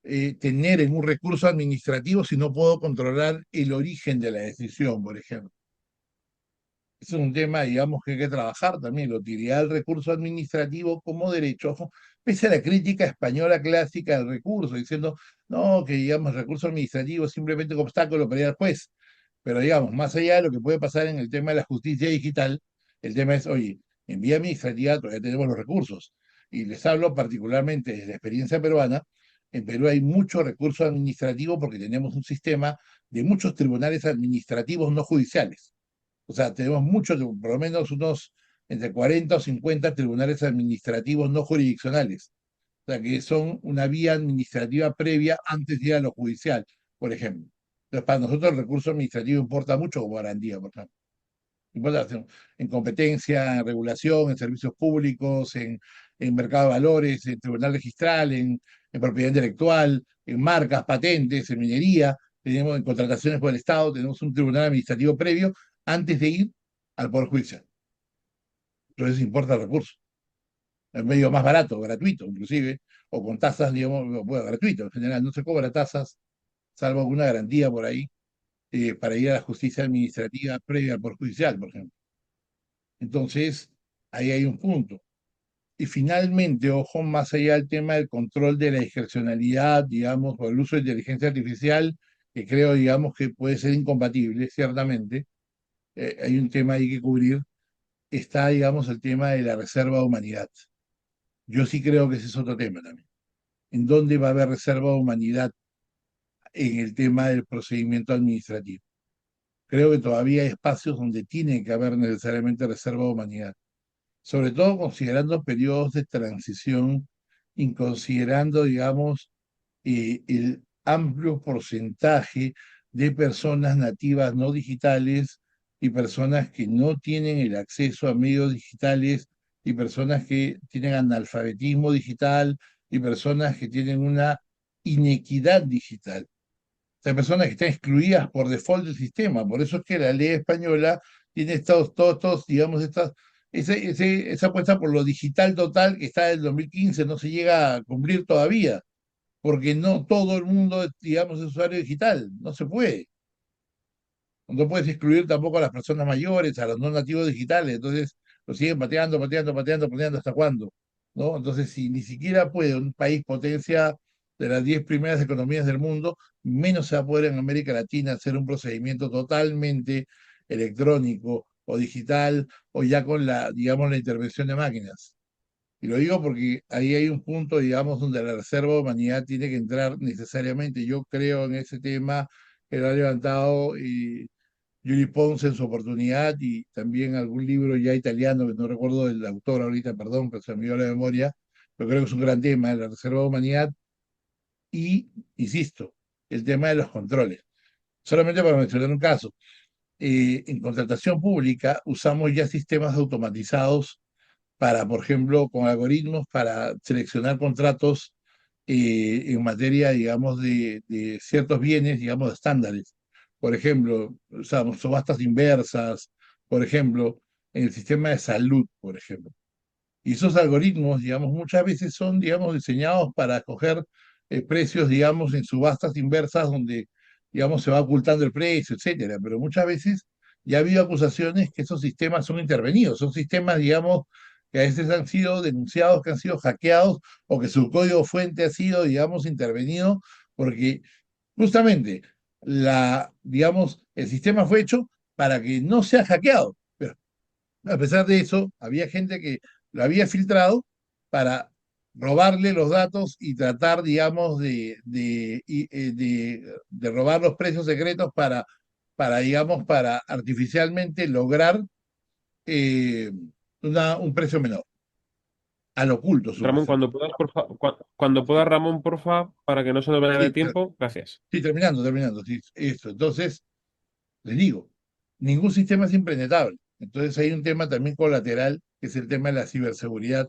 tener en un recurso administrativo si no puedo controlar el origen de la decisión, por ejemplo? Ese es un tema, digamos, que hay que trabajar también, la utilidad del recurso administrativo como derecho, ojo, pese a la crítica española clásica del recurso, diciendo, no, que digamos, el recurso administrativo es simplemente un obstáculo para ir al juez. Pero digamos, más allá de lo que puede pasar en el tema de la justicia digital, el tema es, oye, en vía administrativa todavía tenemos los recursos. Y les hablo particularmente desde la experiencia peruana. En Perú hay mucho recurso administrativo porque tenemos un sistema de muchos tribunales administrativos no judiciales. O sea, tenemos muchos, por lo menos unos entre 40 o 50 tribunales administrativos no jurisdiccionales. O sea, que son una vía administrativa previa antes de ir a lo judicial, por ejemplo. Entonces, para nosotros el recurso administrativo importa mucho como garantía, por ejemplo. Importa en competencia, en regulación, en servicios públicos, en mercado de valores, en tribunal registral, en propiedad intelectual, en marcas, patentes, en minería, tenemos en contrataciones por el Estado, tenemos un tribunal administrativo previo antes de ir al Poder Judicial. Entonces importa el recurso. Es medio más barato, gratuito inclusive, o con tasas, digamos, bueno, gratuito en general, no se cobra tasas, salvo alguna garantía por ahí, para ir a la justicia administrativa previa al Poder Judicial, por ejemplo. Entonces, ahí hay un punto. Y finalmente, ojo, más allá del tema del control de la discrecionalidad, digamos, o el uso de inteligencia artificial, que creo, digamos, que puede ser incompatible, ciertamente, hay un tema ahí que cubrir, está, digamos, el tema de la reserva de humanidad. Yo sí creo que ese es otro tema también. ¿En dónde va a haber reserva de humanidad en el tema del procedimiento administrativo? Creo que todavía hay espacios donde tiene que haber necesariamente reserva de humanidad, sobre todo considerando periodos de transición y considerando, digamos, el amplio porcentaje de personas nativas no digitales y personas que no tienen el acceso a medios digitales y personas que tienen analfabetismo digital y personas que tienen una inequidad digital. O sea, personas que están excluidas por default del sistema. Por eso es que la ley española tiene todos, digamos, esa apuesta por lo digital total que está del 2015, no se llega a cumplir todavía, porque no todo el mundo, digamos, es usuario digital, no se puede. No puedes excluir tampoco a las personas mayores, a los no nativos digitales, entonces lo siguen pateando, pateando, pateando, pateando, ¿hasta cuándo? ¿No? Entonces, si ni siquiera puede un país potencia de las 10 primeras economías del mundo, menos se va a poder en América Latina hacer un procedimiento totalmente electrónico o digital o ya con la, digamos, la intervención de máquinas. Y lo digo porque ahí hay un punto, digamos, donde la reserva de humanidad tiene que entrar necesariamente. Yo creo en ese tema que lo ha levantado Yuri Pons en su oportunidad y también algún libro ya italiano, que no recuerdo el autor ahorita, perdón, pero se me dio la memoria, pero creo que es un gran tema, la reserva de humanidad y, insisto, el tema de los controles. Solamente para mencionar un caso, en contratación pública usamos ya sistemas automatizados para, por ejemplo, con algoritmos para seleccionar contratos en materia, digamos, de ciertos bienes, digamos, estándares. Por ejemplo, usamos subastas inversas, por ejemplo, en el sistema de salud, por ejemplo. Y esos algoritmos, digamos, muchas veces son, digamos, diseñados para escoger precios, digamos, en subastas inversas donde, digamos, se va ocultando el precio, etcétera. Pero muchas veces y ha habido acusaciones que esos sistemas son intervenidos, son sistemas, digamos, que a veces han sido denunciados, que han sido hackeados, o que su código fuente ha sido, digamos, intervenido, porque justamente digamos, el sistema fue hecho para que no sea hackeado. Pero a pesar de eso, había gente que lo había filtrado para robarle los datos y tratar, digamos, de robar los precios secretos digamos, para artificialmente lograr eh, un precio menor, al oculto, Ramón, supuestamente. cuando puedas, cuando puedas, Ramón, porfa, para que no se nos vaya de Sí, tiempo, gracias. sí, terminando, sí, esto. Entonces, les digo, ningún sistema es impenetrable. Entonces hay un tema también colateral, que es el tema de la ciberseguridad,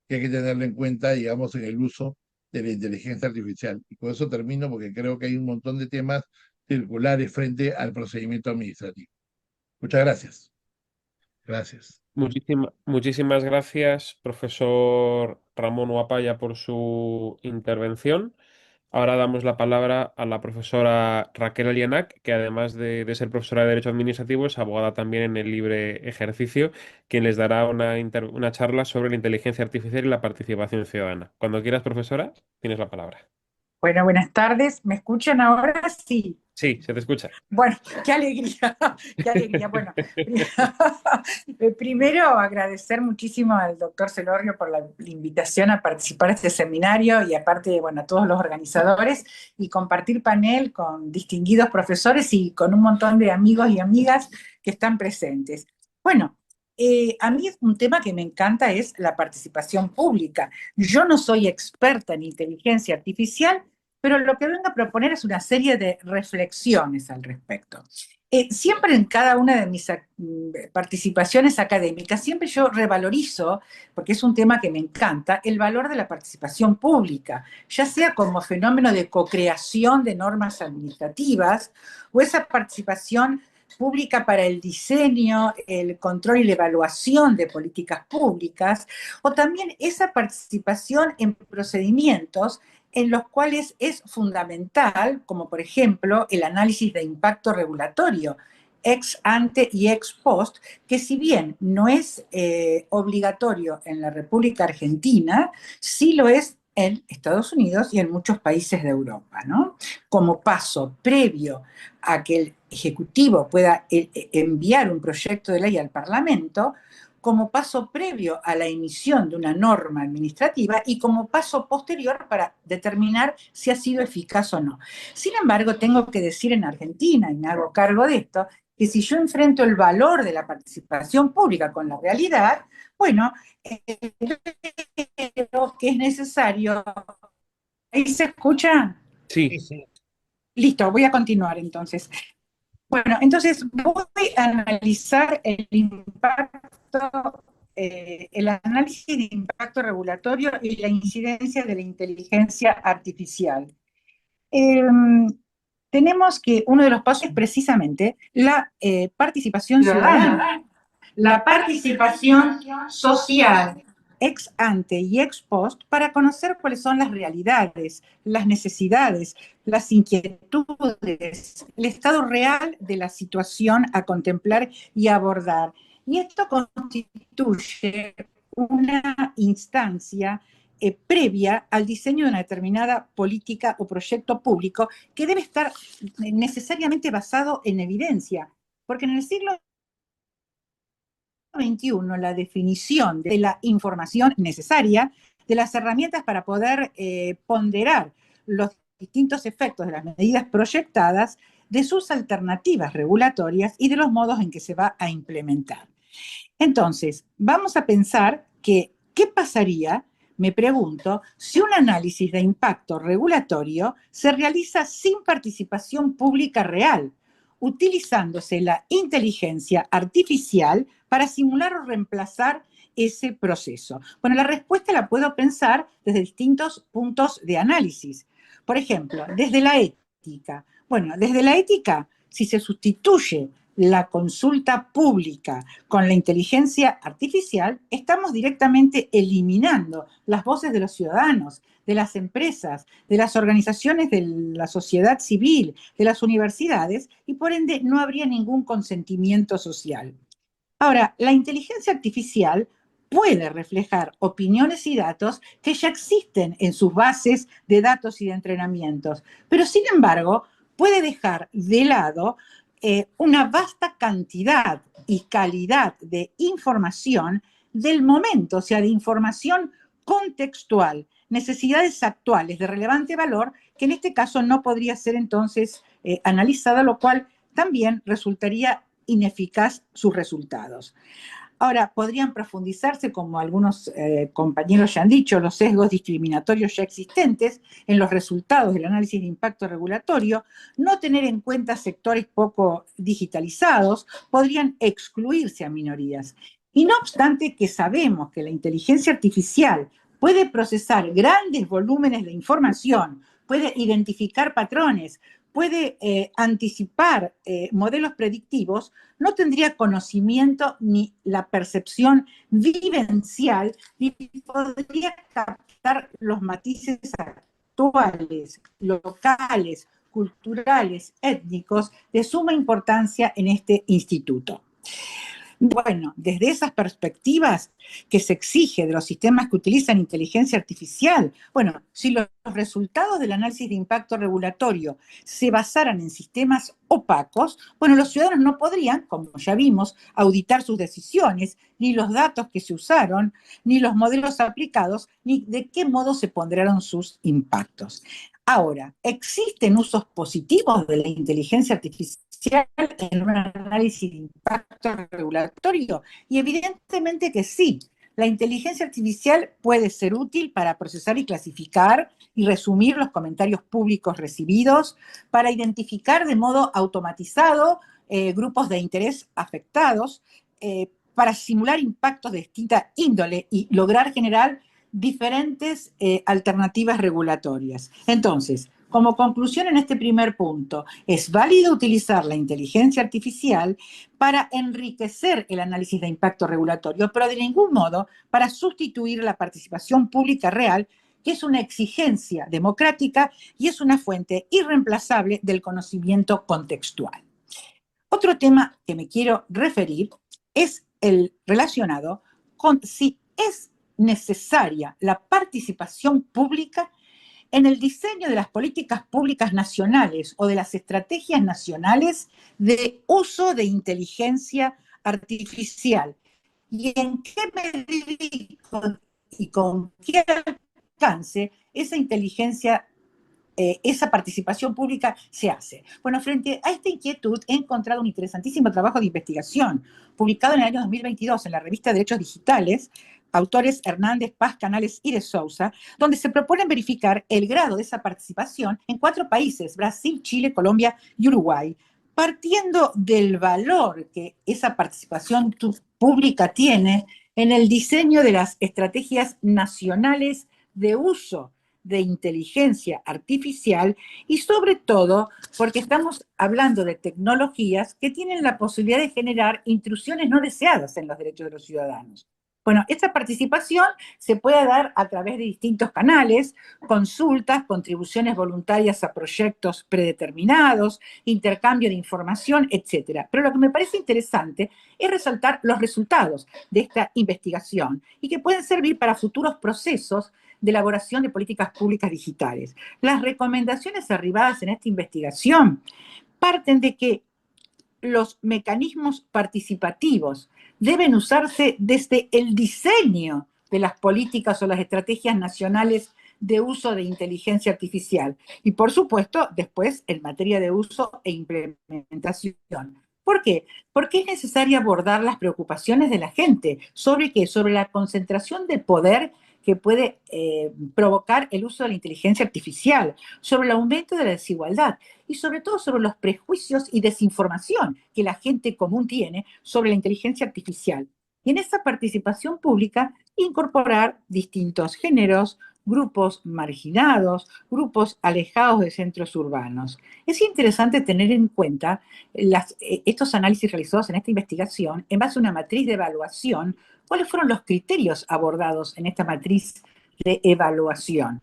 que hay que tenerlo en cuenta, digamos, en el uso de la inteligencia artificial. Y con eso termino porque creo que hay un montón de temas circulares frente al procedimiento administrativo. Muchas gracias. Gracias. Muchísimas gracias, profesor Ramón Huapaya, por su intervención. Ahora damos la palabra a la profesora Raquel Alianac, que además de ser profesora de Derecho Administrativo, es abogada también en el libre ejercicio, quien les dará una charla sobre la inteligencia artificial y la participación ciudadana. Cuando quieras, profesora, tienes la palabra. Bueno, buenas tardes. ¿Me escuchan ahora? Sí. Sí, se te escucha. Bueno, qué alegría, qué alegría. Bueno, primero agradecer muchísimo al doctor Celorrio por la invitación a participar de este seminario y aparte, bueno, a todos los organizadores y compartir panel con distinguidos profesores y con un montón de amigos y amigas que están presentes. Bueno, a mí un tema que me encanta es la participación pública. Yo no soy experta en inteligencia artificial, pero lo que vengo a proponer es una serie de reflexiones al respecto. Siempre en cada una de mis participaciones académicas, siempre yo revalorizo, porque es un tema que me encanta, el valor de la participación pública, ya sea como fenómeno de co-creación de normas administrativas o esa participación pública para el diseño, el control y la evaluación de políticas públicas, o también esa participación en procedimientos en los cuales es fundamental, como por ejemplo el análisis de impacto regulatorio, ex ante y ex post, que si bien no es obligatorio en la República Argentina, sí lo es en Estados Unidos y en muchos países de Europa, ¿no? Como paso previo a que el Ejecutivo pueda enviar un proyecto de ley al Parlamento, como paso previo a la emisión de una norma administrativa y como paso posterior para determinar si ha sido eficaz o no. Sin embargo, tengo que decir en Argentina, y me hago cargo de esto, que si yo enfrento el valor de la participación pública con la realidad, bueno, creo que es necesario. ¿Ahí se escucha? Sí. Listo, voy a continuar entonces. Bueno, entonces voy a analizar el impacto, el análisis de impacto regulatorio y la incidencia de la inteligencia artificial. Tenemos que uno de los pasos es precisamente la participación ciudadana, la participación social ex ante y ex post para conocer cuáles son las realidades, las necesidades, las inquietudes, el estado real de la situación a contemplar y abordar. Y esto constituye una instancia previa al diseño de una determinada política o proyecto público que debe estar necesariamente basado en evidencia, porque en el siglo XXI la definición de la información necesaria, de las herramientas para poder ponderar los distintos efectos de las medidas proyectadas, de sus alternativas regulatorias y de los modos en que se va a implementar. Entonces, vamos a pensar que, ¿qué pasaría, me pregunto, si un análisis de impacto regulatorio se realiza sin participación pública real, utilizándose la inteligencia artificial para simular o reemplazar ese proceso? Bueno, la respuesta la puedo pensar desde distintos puntos de análisis. Por ejemplo, desde la ética. Bueno, desde la ética, si se sustituye la consulta pública con la inteligencia artificial, estamos directamente eliminando las voces de los ciudadanos, de las empresas, de las organizaciones de la sociedad civil, de las universidades, y por ende no habría ningún consentimiento social. Ahora, la inteligencia artificial puede reflejar opiniones y datos que ya existen en sus bases de datos y de entrenamientos, pero sin embargo puede dejar de lado una vasta cantidad y calidad de información del momento, o sea, de información contextual, necesidades actuales de relevante valor, que en este caso no podría ser entonces analizada, lo cual también resultaría ineficaz sus resultados. Ahora, podrían profundizarse, como algunos compañeros ya han dicho, los sesgos discriminatorios ya existentes en los resultados del análisis de impacto regulatorio, no tener en cuenta sectores poco digitalizados, podrían excluirse a minorías. Y no obstante que sabemos que la inteligencia artificial puede procesar grandes volúmenes de información, puede identificar patrones, puede anticipar modelos predictivos, no tendría conocimiento ni la percepción vivencial, ni podría captar los matices actuales, locales, culturales, étnicos, de suma importancia en este instituto. Bueno, desde esas perspectivas que se exige de los sistemas que utilizan inteligencia artificial, bueno, si los resultados del análisis de impacto regulatorio se basaran en sistemas opacos, bueno, los ciudadanos no podrían, como ya vimos, auditar sus decisiones, ni los datos que se usaron, ni los modelos aplicados, ni de qué modo se ponderaron sus impactos. Ahora, ¿existen usos positivos de la inteligencia artificial en un análisis de impacto regulatorio? Y evidentemente que sí. La inteligencia artificial puede ser útil para procesar y clasificar y resumir los comentarios públicos recibidos, para identificar de modo automatizado grupos de interés afectados, para simular impactos de distinta índole y lograr generar diferentes alternativas regulatorias. Entonces, como conclusión en este primer punto, es válido utilizar la inteligencia artificial para enriquecer el análisis de impacto regulatorio, pero de ningún modo para sustituir la participación pública real, que es una exigencia democrática y es una fuente irreemplazable del conocimiento contextual. Otro tema que me quiero referir es el relacionado con si es necesaria la participación pública en el diseño de las políticas públicas nacionales o de las estrategias nacionales de uso de inteligencia artificial. ¿Y en qué medida y con qué alcance esa inteligencia, esa participación pública se hace? Bueno, frente a esta inquietud he encontrado un interesantísimo trabajo de investigación publicado en el año 2022 en la revista Derechos Digitales, autores Hernández, Paz, Canales y de Sousa, donde se proponen verificar el grado de esa participación en 4 países, Brasil, Chile, Colombia y Uruguay, partiendo del valor que esa participación pública tiene en el diseño de las estrategias nacionales de uso de inteligencia artificial y sobre todo porque estamos hablando de tecnologías que tienen la posibilidad de generar intrusiones no deseadas en los derechos de los ciudadanos. Bueno, esta participación se puede dar a través de distintos canales, consultas, contribuciones voluntarias a proyectos predeterminados, intercambio de información, etc. Pero lo que me parece interesante es resaltar los resultados de esta investigación y que pueden servir para futuros procesos de elaboración de políticas públicas digitales. Las recomendaciones arribadas en esta investigación parten de que los mecanismos participativos deben usarse desde el diseño de las políticas o las estrategias nacionales de uso de inteligencia artificial y, por supuesto, después en materia de uso e implementación. ¿Por qué? Porque es necesario abordar las preocupaciones de la gente. ¿Sobre qué? Sobre la concentración de poder que puede provocar el uso de la inteligencia artificial, sobre el aumento de la desigualdad y sobre todo sobre los prejuicios y desinformación que la gente común tiene sobre la inteligencia artificial. Y en esa participación pública incorporar distintos géneros, grupos marginados, grupos alejados de centros urbanos. Es interesante tener en cuenta estos análisis realizados en esta investigación en base a una matriz de evaluación. ¿Cuáles fueron los criterios abordados en esta matriz de evaluación?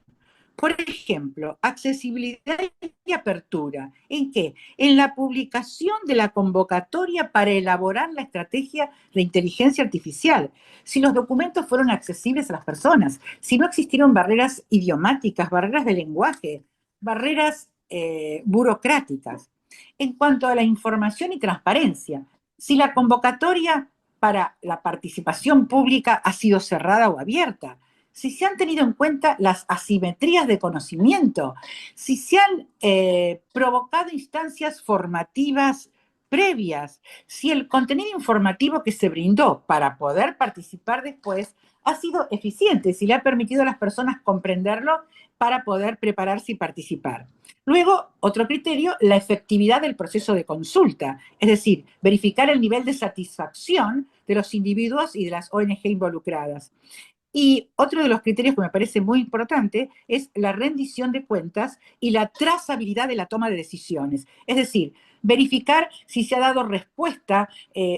Por ejemplo, accesibilidad y apertura. ¿En qué? En la publicación de la convocatoria para elaborar la estrategia de inteligencia artificial. Si los documentos fueron accesibles a las personas, si no existieron barreras idiomáticas, barreras de lenguaje, barreras burocráticas. En cuanto a la información y transparencia, si la convocatoria para la participación pública ha sido cerrada o abierta, si se han tenido en cuenta las asimetrías de conocimiento, si se han provocado instancias formativas previas, si el contenido informativo que se brindó para poder participar después ha sido eficiente, si le ha permitido a las personas comprenderlo para poder prepararse y participar. Luego, otro criterio, la efectividad del proceso de consulta, es decir, verificar el nivel de satisfacción de los individuos y de las ONG involucradas. Y otro de los criterios que me parece muy importante es la rendición de cuentas y la trazabilidad de la toma de decisiones. Es decir, verificar si se ha dado respuesta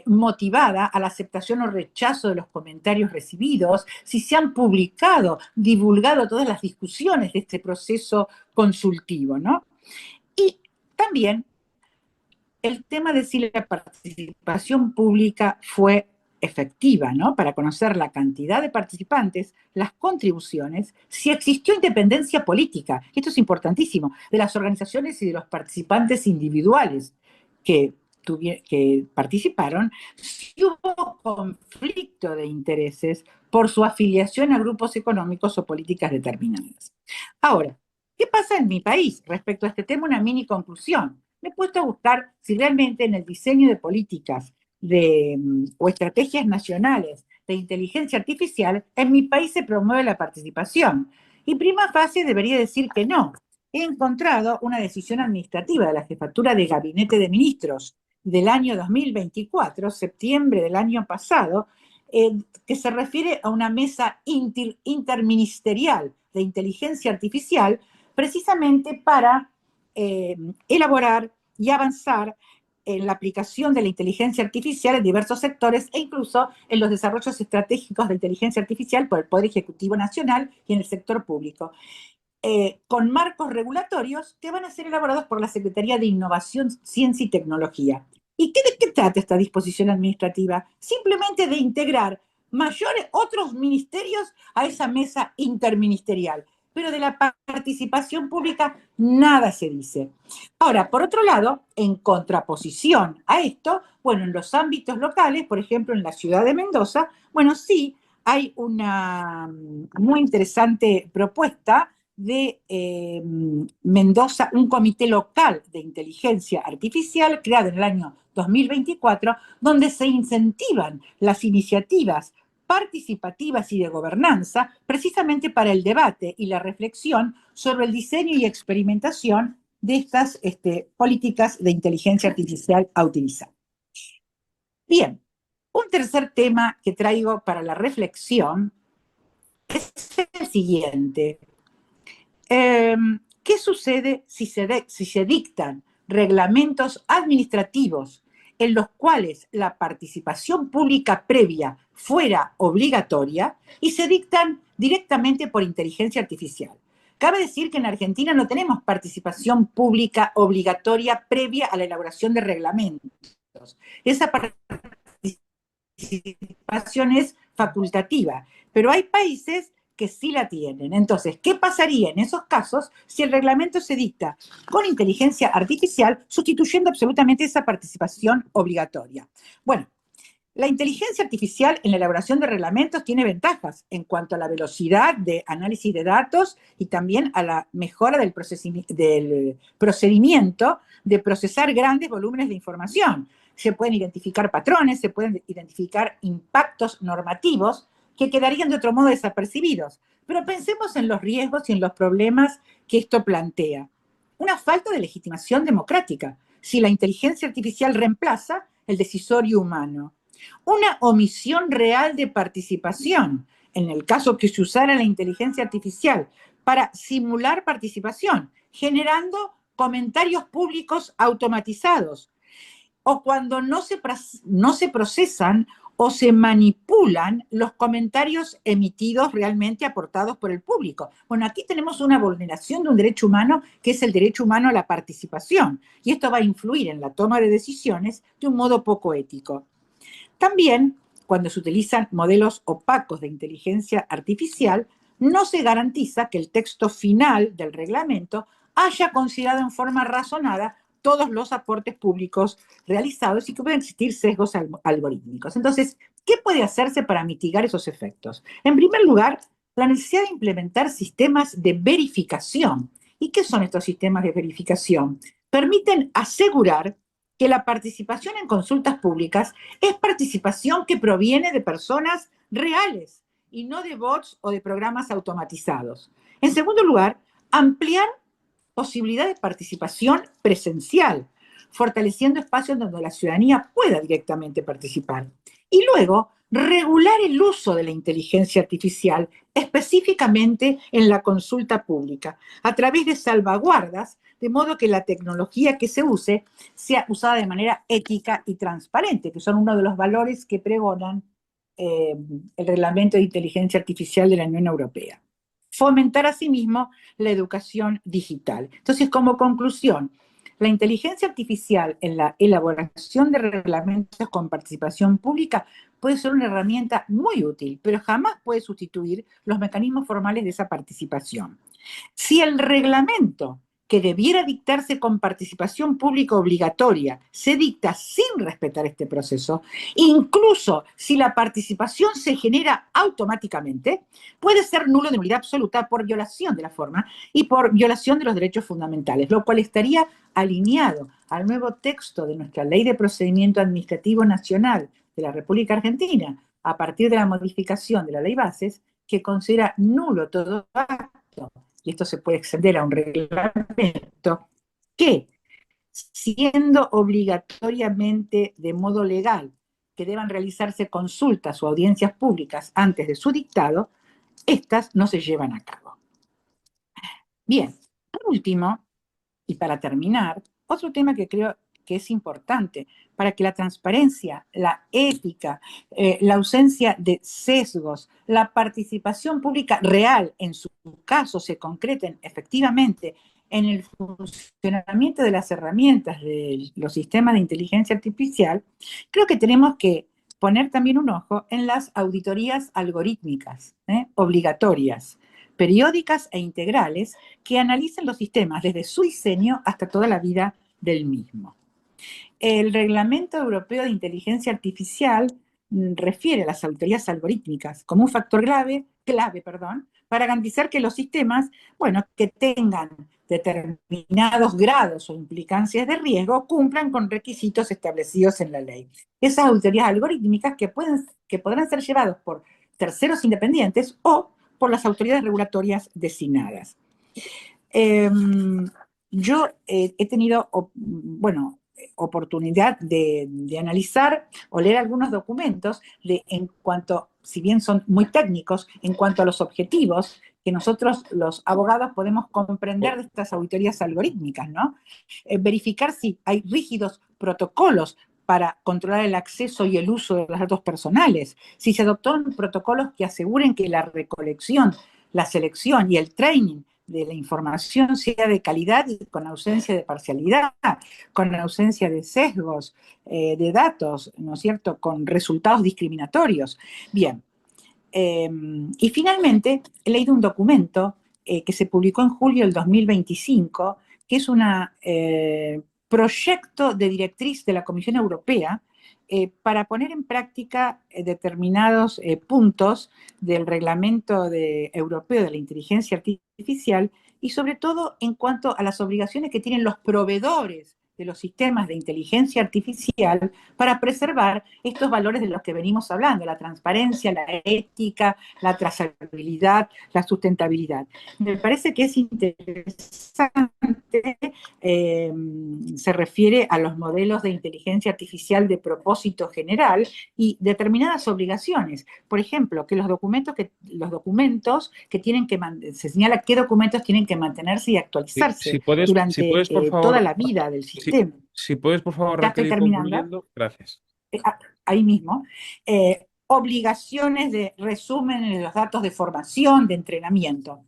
motivada a la aceptación o rechazo de los comentarios recibidos, si se han publicado, divulgado todas las discusiones de este proceso consultivo, ¿no? Y también el tema de si la participación pública fue efectiva, ¿no? Para conocer la cantidad de participantes, las contribuciones, si existió independencia política, esto es importantísimo, de las organizaciones y de los participantes individuales que participaron, si hubo conflicto de intereses por su afiliación a grupos económicos o políticas determinadas. Ahora, ¿qué pasa en mi país respecto a este tema? Una mini conclusión. Me he puesto a buscar si realmente en el diseño de políticas o estrategias nacionales de inteligencia artificial, en mi país se promueve la participación. Y prima facie debería decir que no. He encontrado una decisión administrativa de la Jefatura de Gabinete de Ministros del año 2024, septiembre del año pasado, que se refiere a una mesa interministerial de inteligencia artificial, precisamente para elaborar y avanzar en la aplicación de la inteligencia artificial en diversos sectores e incluso en los desarrollos estratégicos de inteligencia artificial por el Poder Ejecutivo Nacional y en el sector público, con marcos regulatorios que van a ser elaborados por la Secretaría de Innovación, Ciencia y Tecnología. ¿Y de qué trata esta disposición administrativa? Simplemente de integrar otros ministerios a esa mesa interministerial. Pero de la participación pública nada se dice. Ahora, por otro lado, en contraposición a esto, bueno, en los ámbitos locales, por ejemplo, en la ciudad de Mendoza, bueno, sí, hay una muy interesante propuesta de Mendoza, un comité local de inteligencia artificial creado en el año 2024, donde se incentivan las iniciativas participativas y de gobernanza, precisamente para el debate y la reflexión sobre el diseño y experimentación de estas políticas de inteligencia artificial a utilizar. Bien, un tercer tema que traigo para la reflexión es el siguiente. ¿Qué sucede si se dictan reglamentos administrativos en los cuales la participación pública previa fuera obligatoria y se dictan directamente por inteligencia artificial? Cabe decir que en Argentina no tenemos participación pública obligatoria previa a la elaboración de reglamentos. Esa participación es facultativa, pero hay países que sí la tienen. Entonces, ¿qué pasaría en esos casos si el reglamento se dicta con inteligencia artificial, sustituyendo absolutamente esa participación obligatoria? Bueno, la inteligencia artificial en la elaboración de reglamentos tiene ventajas en cuanto a la velocidad de análisis de datos y también a la mejora del procedimiento de procesar grandes volúmenes de información. Se pueden identificar patrones, se pueden identificar impactos normativos que quedarían de otro modo desapercibidos. Pero pensemos en los riesgos y en los problemas que esto plantea. Una falta de legitimación democrática, si la inteligencia artificial reemplaza el decisorio humano. Una omisión real de participación, en el caso que se usara la inteligencia artificial para simular participación, generando comentarios públicos automatizados, o cuando no se procesan o se manipulan los comentarios emitidos realmente aportados por el público. Bueno, aquí tenemos una vulneración de un derecho humano que es el derecho humano a la participación, y esto va a influir en la toma de decisiones de un modo poco ético. También, cuando se utilizan modelos opacos de inteligencia artificial, no se garantiza que el texto final del reglamento haya considerado en forma razonada todos los aportes públicos realizados y que pueden existir sesgos algorítmicos. Entonces, ¿qué puede hacerse para mitigar esos efectos? En primer lugar, la necesidad de implementar sistemas de verificación. ¿Y qué son estos sistemas de verificación? Permiten asegurar que la participación en consultas públicas es participación que proviene de personas reales y no de bots o de programas automatizados. En segundo lugar, ampliar posibilidad de participación presencial, fortaleciendo espacios donde la ciudadanía pueda directamente participar. Y luego, regular el uso de la inteligencia artificial, específicamente en la consulta pública, a través de salvaguardas, de modo que la tecnología que se use sea usada de manera ética y transparente, que son uno de los valores que pregonan el Reglamento de Inteligencia Artificial de la Unión Europea. Fomentar asimismo la educación digital. Entonces, como conclusión, la inteligencia artificial en la elaboración de reglamentos con participación pública puede ser una herramienta muy útil, pero jamás puede sustituir los mecanismos formales de esa participación. Si el reglamento que debiera dictarse con participación pública obligatoria se dicta sin respetar este proceso, incluso si la participación se genera automáticamente, puede ser nulo de nulidad absoluta por violación de la forma y por violación de los derechos fundamentales, lo cual estaría alineado al nuevo texto de nuestra Ley de Procedimiento Administrativo Nacional de la República Argentina, a partir de la modificación de la Ley Bases, que considera nulo todo acto, y esto se puede extender a un reglamento, que, siendo obligatoriamente de modo legal que deban realizarse consultas o audiencias públicas antes de su dictado, estas no se llevan a cabo. Bien, por último, y para terminar, otro tema que creo que es importante para que la transparencia, la ética, la ausencia de sesgos, la participación pública real en su caso se concreten efectivamente en el funcionamiento de las herramientas de los sistemas de inteligencia artificial, creo que tenemos que poner también un ojo en las auditorías algorítmicas, obligatorias, periódicas e integrales, que analicen los sistemas desde su diseño hasta toda la vida del mismo. El Reglamento Europeo de Inteligencia Artificial refiere a las auditorías algorítmicas como un factor clave, para garantizar que los sistemas, que tengan determinados grados o implicancias de riesgo, cumplan con requisitos establecidos en la ley. Esas auditorías algorítmicas que podrán ser llevadas por terceros independientes o por las autoridades regulatorias designadas. Yo he tenido, oportunidad de analizar o leer algunos documentos en cuanto, si bien son muy técnicos, en cuanto a los objetivos que nosotros los abogados podemos comprender de estas auditorías algorítmicas, ¿no? Verificar si hay rígidos protocolos para controlar el acceso y el uso de los datos personales, si se adoptaron protocolos que aseguren que la recolección, la selección y el training de la información sea de calidad y con ausencia de parcialidad, con ausencia de sesgos de datos, ¿no es cierto?, con resultados discriminatorios. Bien, y finalmente he leído un documento que se publicó en julio del 2025, que es un proyecto de directriz de la Comisión Europea para poner en práctica determinados puntos del Reglamento Europeo de la Inteligencia Artificial y sobre todo en cuanto a las obligaciones que tienen los proveedores de los sistemas de inteligencia artificial para preservar estos valores de los que venimos hablando, la transparencia, la ética, la trazabilidad, la sustentabilidad. Me parece que es interesante, se refiere a los modelos de inteligencia artificial de propósito general y determinadas obligaciones. Por ejemplo, que los documentos que tienen que se señala qué documentos tienen que mantenerse y actualizarse Si durante puedes, por toda favor, la vida del si, sistema. si puedes, por favor, Ya estoy Raquel, ir terminando. concluyendo. Gracias. Ahí mismo. Obligaciones de resumen de los datos de formación, de entrenamiento.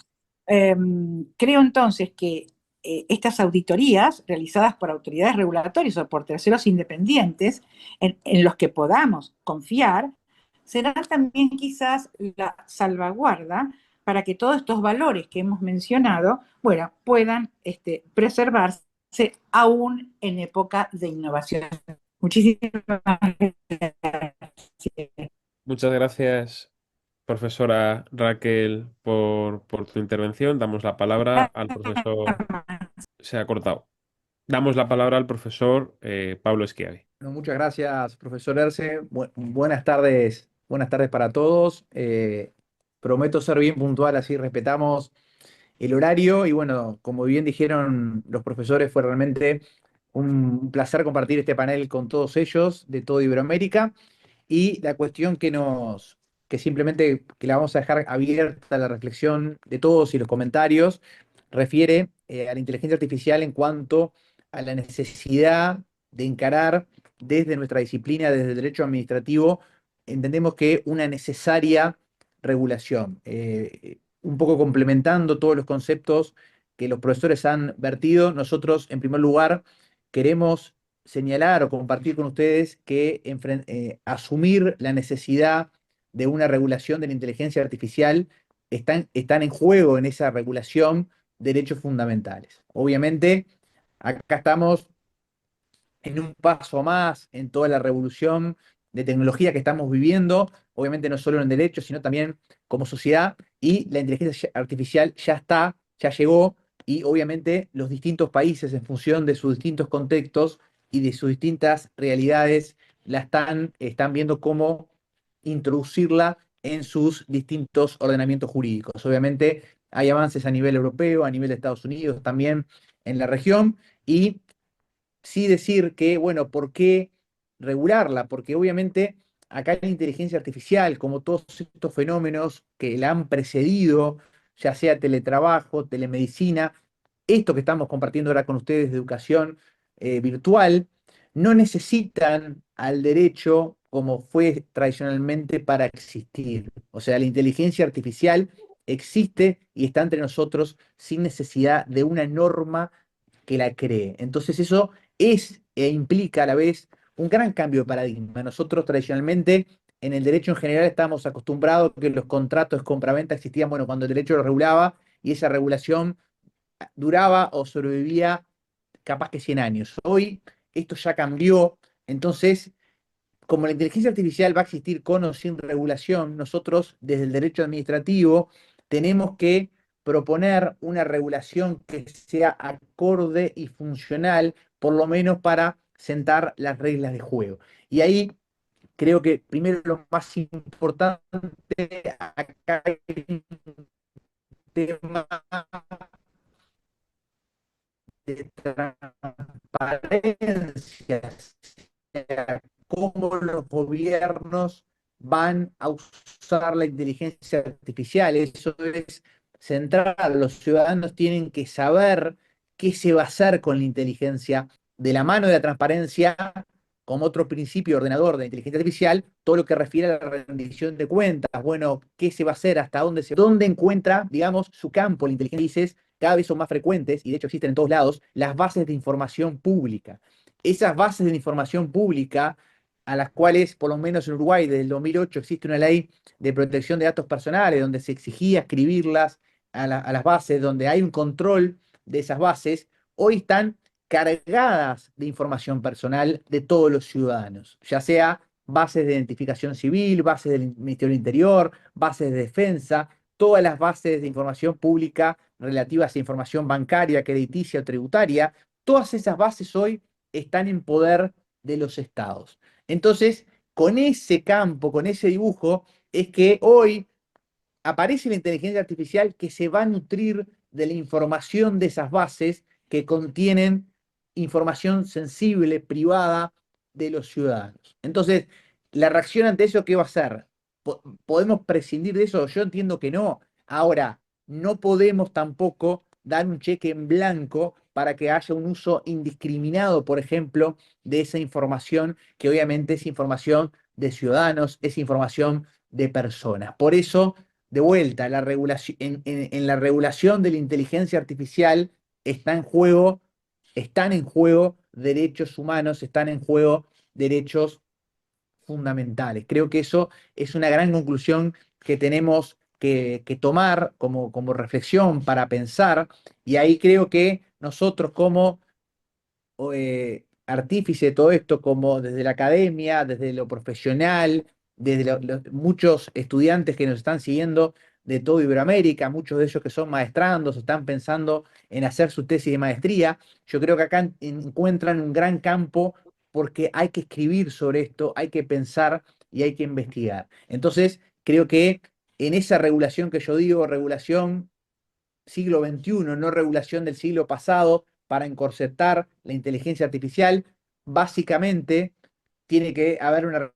Creo entonces que estas auditorías realizadas por autoridades regulatorias o por terceros independientes en los que podamos confiar serán también quizás la salvaguarda para que todos estos valores que hemos mencionado, bueno, puedan preservarse aún en época de innovación. Muchísimas gracias. Muchas gracias, profesora Raquel, por tu intervención. Damos la palabra al profesor. Se ha cortado. Damos la palabra al profesor Pablo Schiavi. Bueno, muchas gracias, profesor Erce. Buenas tardes para todos. Prometo ser bien puntual, así respetamos el horario. Y bueno, como bien dijeron los profesores, fue realmente un placer compartir este panel con todos ellos de toda Iberoamérica. Y la cuestión que simplemente que la vamos a dejar abierta a la reflexión de todos y los comentarios, refiere a la inteligencia artificial en cuanto a la necesidad de encarar desde nuestra disciplina, desde el derecho administrativo, entendemos que una necesaria regulación. Un poco complementando todos los conceptos que los profesores han vertido, nosotros, en primer lugar, queremos señalar o compartir con ustedes que asumir la necesidad de una regulación de la inteligencia artificial están en juego en esa regulación derechos fundamentales. Obviamente, acá estamos en un paso más en toda la revolución de tecnología que estamos viviendo, obviamente no solo en derecho, sino también como sociedad, y la inteligencia artificial ya llegó, y obviamente los distintos países, en función de sus distintos contextos y de sus distintas realidades, están viendo cómo introducirla en sus distintos ordenamientos jurídicos. Obviamente hay avances a nivel europeo, a nivel de Estados Unidos, también en la región, y sí decir que, bueno, ¿por qué regularla? Porque obviamente acá la inteligencia artificial, como todos estos fenómenos que la han precedido, ya sea teletrabajo, telemedicina, esto que estamos compartiendo ahora con ustedes de educación virtual, no necesitan al derecho como fue tradicionalmente para existir. O sea, la inteligencia artificial existe y está entre nosotros sin necesidad de una norma que la cree. Entonces eso es e implica a la vez un gran cambio de paradigma. Nosotros tradicionalmente en el derecho en general estábamos acostumbrados a que los contratos de compraventa existían, bueno, cuando el derecho lo regulaba, y esa regulación duraba o sobrevivía capaz que 100 años. Hoy esto ya cambió, entonces, como la inteligencia artificial va a existir con o sin regulación, nosotros desde el derecho administrativo tenemos que proponer una regulación que sea acorde y funcional, por lo menos para sentar las reglas de juego. Y ahí creo que primero lo más importante, acá hay un tema de transparencia, cómo los gobiernos van a usar la inteligencia artificial. Eso es central. Los ciudadanos tienen que saber qué se va a hacer con la inteligencia de la mano de la transparencia, como otro principio ordenador de la inteligencia artificial, todo lo que refiere a la rendición de cuentas. Bueno, ¿qué se va a hacer? ¿Hasta dónde encuentra, digamos, su campo la inteligencia? Cada vez son más frecuentes, y de hecho existen en todos lados, las bases de información pública. Esas bases de información pública, a las cuales, por lo menos en Uruguay, desde el 2008 existe una ley de protección de datos personales, donde se exigía escribirlas a las bases, donde hay un control de esas bases, hoy están cargadas de información personal de todos los ciudadanos, ya sea bases de identificación civil, bases del Ministerio del Interior, bases de defensa, todas las bases de información pública relativas a información bancaria, crediticia o tributaria. Todas esas bases hoy están en poder de los estados. Entonces, con ese campo, con ese dibujo, es que hoy aparece la inteligencia artificial que se va a nutrir de la información de esas bases que contienen información sensible, privada de los ciudadanos. Entonces, la reacción ante eso, ¿qué va a ser? ¿Podemos prescindir de eso? Yo entiendo que no. Ahora, no podemos tampoco dar un cheque en blanco para que haya un uso indiscriminado, por ejemplo, de esa información, que obviamente es información de ciudadanos, es información de personas. Por eso, de vuelta, en la regulación de la inteligencia artificial están en juego derechos humanos, están en juego derechos fundamentales. Creo que eso es una gran conclusión que tenemos que tomar como reflexión para pensar, y ahí creo que nosotros como artífice de todo esto, como desde la academia, desde lo profesional, desde muchos estudiantes que nos están siguiendo de toda Iberoamérica, muchos de ellos que son maestrandos, están pensando en hacer su tesis de maestría. Yo creo que acá encuentran un gran campo porque hay que escribir sobre esto, hay que pensar y hay que investigar. Entonces, creo que en esa regulación que yo digo, regulación siglo XXI, no regulación del siglo pasado, para encorsetar la inteligencia artificial, básicamente tiene que haber una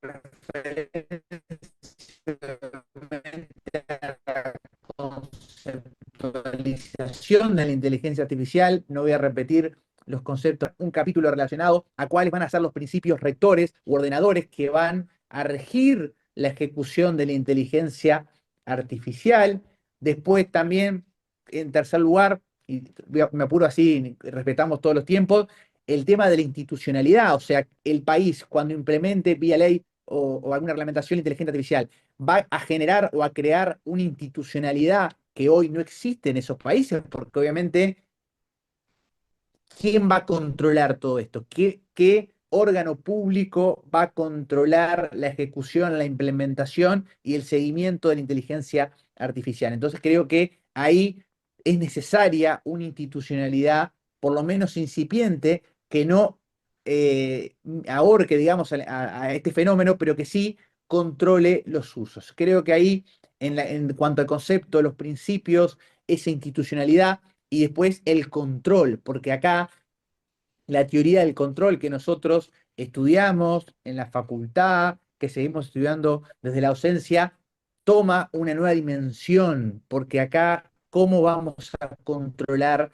conceptualización de la inteligencia artificial. No voy a repetir los conceptos, un capítulo relacionado a cuáles van a ser los principios rectores u ordenadores que van a regir la ejecución de la inteligencia artificial. Después también, en tercer lugar, y me apuro así, respetamos todos los tiempos, el tema de la institucionalidad, o sea, el país cuando implemente vía ley o alguna reglamentación de inteligencia artificial va a generar o a crear una institucionalidad que hoy no existe en esos países, porque obviamente, ¿quién va a controlar todo esto? ¿Qué órgano público va a controlar la ejecución, la implementación y el seguimiento de la inteligencia artificial? Entonces creo que ahí es necesaria una institucionalidad, por lo menos incipiente, que no ahorque, digamos, a este fenómeno, pero que sí controle los usos. Creo que ahí, en cuanto al concepto, los principios, esa institucionalidad y después el control, porque acá la teoría del control que nosotros estudiamos en la facultad, que seguimos estudiando desde la docencia, toma una nueva dimensión, porque acá, ¿cómo vamos a controlar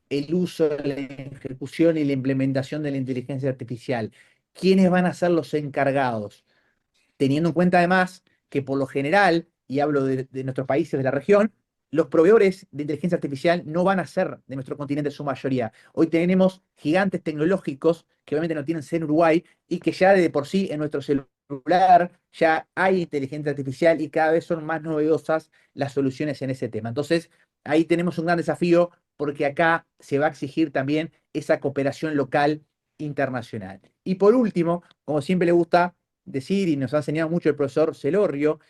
el uso, la ejecución y la implementación de la inteligencia artificial? ¿Quiénes van a ser los encargados? Teniendo en cuenta además que por lo general, y hablo de nuestros países de la región, los proveedores de inteligencia artificial no van a ser de nuestro continente en su mayoría. Hoy tenemos gigantes tecnológicos que obviamente no tienen sede en Uruguay y que ya de por sí en nuestro celular ya hay inteligencia artificial y cada vez son más novedosas las soluciones en ese tema. Entonces, ahí tenemos un gran desafío porque acá se va a exigir también esa cooperación local internacional. Y por último, como siempre le gusta decir y nos ha enseñado mucho el profesor Celorrio,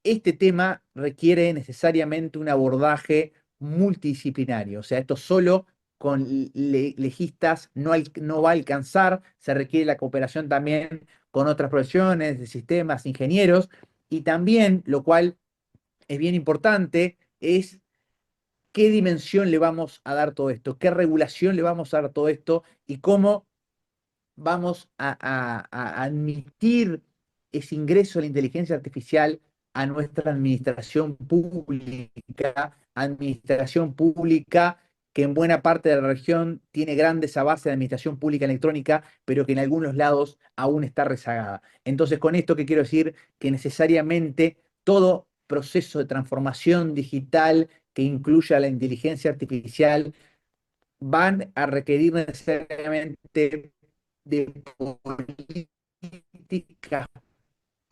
este tema requiere necesariamente un abordaje multidisciplinario. O sea, esto solo con legistas no va a alcanzar, se requiere la cooperación también con otras profesiones, de sistemas, ingenieros, y también, lo cual es bien importante, es qué dimensión le vamos a dar todo esto, qué regulación le vamos a dar todo esto y cómo vamos a admitir ese ingreso de la inteligencia artificial a nuestra administración pública que en buena parte de la región tiene grandes avances de administración pública electrónica, pero que en algunos lados aún está rezagada. Entonces, con esto que quiero decir, que necesariamente todo proceso de transformación digital que incluya la inteligencia artificial van a requerir necesariamente de políticas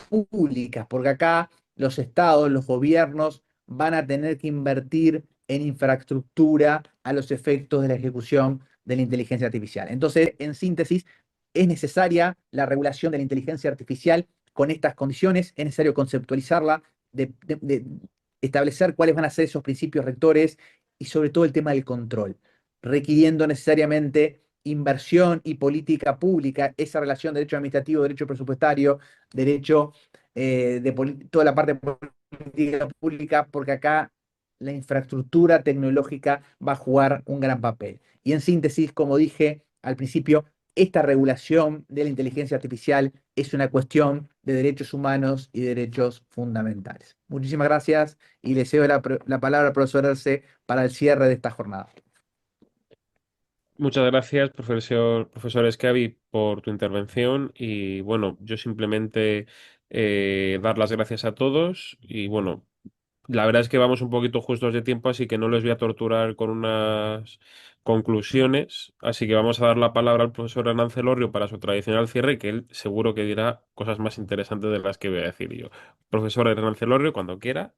públicas, porque acá los estados, los gobiernos van a tener que invertir en infraestructura a los efectos de la ejecución de la inteligencia artificial. Entonces, en síntesis, es necesaria la regulación de la inteligencia artificial con estas condiciones, es necesario conceptualizarla, de establecer cuáles van a ser esos principios rectores y sobre todo el tema del control, requiriendo necesariamente inversión y política pública, esa relación derecho administrativo, derecho presupuestario, derecho toda la parte política pública, porque acá la infraestructura tecnológica va a jugar un gran papel. Y en síntesis, como dije al principio, esta regulación de la inteligencia artificial es una cuestión de derechos humanos y derechos fundamentales. Muchísimas gracias y le cedo la palabra al profesor Erce para el cierre de esta jornada. Muchas gracias, profesor Schiavi, por tu intervención. Y bueno, yo simplemente dar las gracias a todos. Y bueno, la verdad es que vamos un poquito justos de tiempo, así que no les voy a torturar con unas conclusiones. Así que vamos a dar la palabra al profesor Hernán Celorrio para su tradicional cierre, que él seguro que dirá cosas más interesantes de las que voy a decir yo. Profesor Hernán Celorrio, cuando quiera.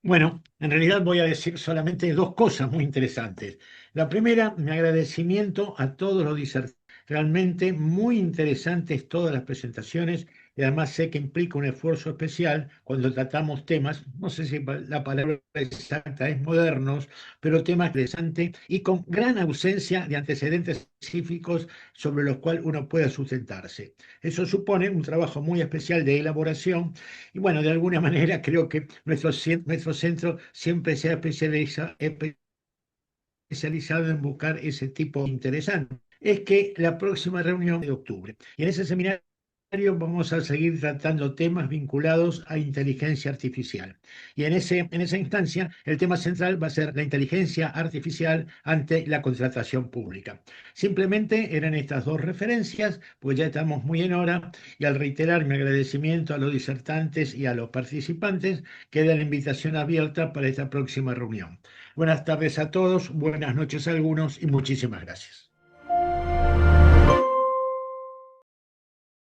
Bueno, en realidad voy a decir solamente dos cosas muy interesantes. La primera, mi agradecimiento a todos los disertantes. Realmente muy interesantes todas las presentaciones y además sé que implica un esfuerzo especial cuando tratamos temas, no sé si la palabra exacta es modernos, pero temas interesantes y con gran ausencia de antecedentes específicos sobre los cuales uno pueda sustentarse. Eso supone un trabajo muy especial de elaboración y bueno, de alguna manera creo que nuestro centro siempre se ha especializado en buscar ese tipo interesante. Es que la próxima reunión de octubre, y en ese seminario vamos a seguir tratando temas vinculados a inteligencia artificial. Y en esa instancia, el tema central va a ser la inteligencia artificial ante la contratación pública. Simplemente eran estas dos referencias, pues ya estamos muy en hora, y al reiterar mi agradecimiento a los disertantes y a los participantes, queda la invitación abierta para esta próxima reunión. Buenas tardes a todos, buenas noches a algunos y muchísimas gracias.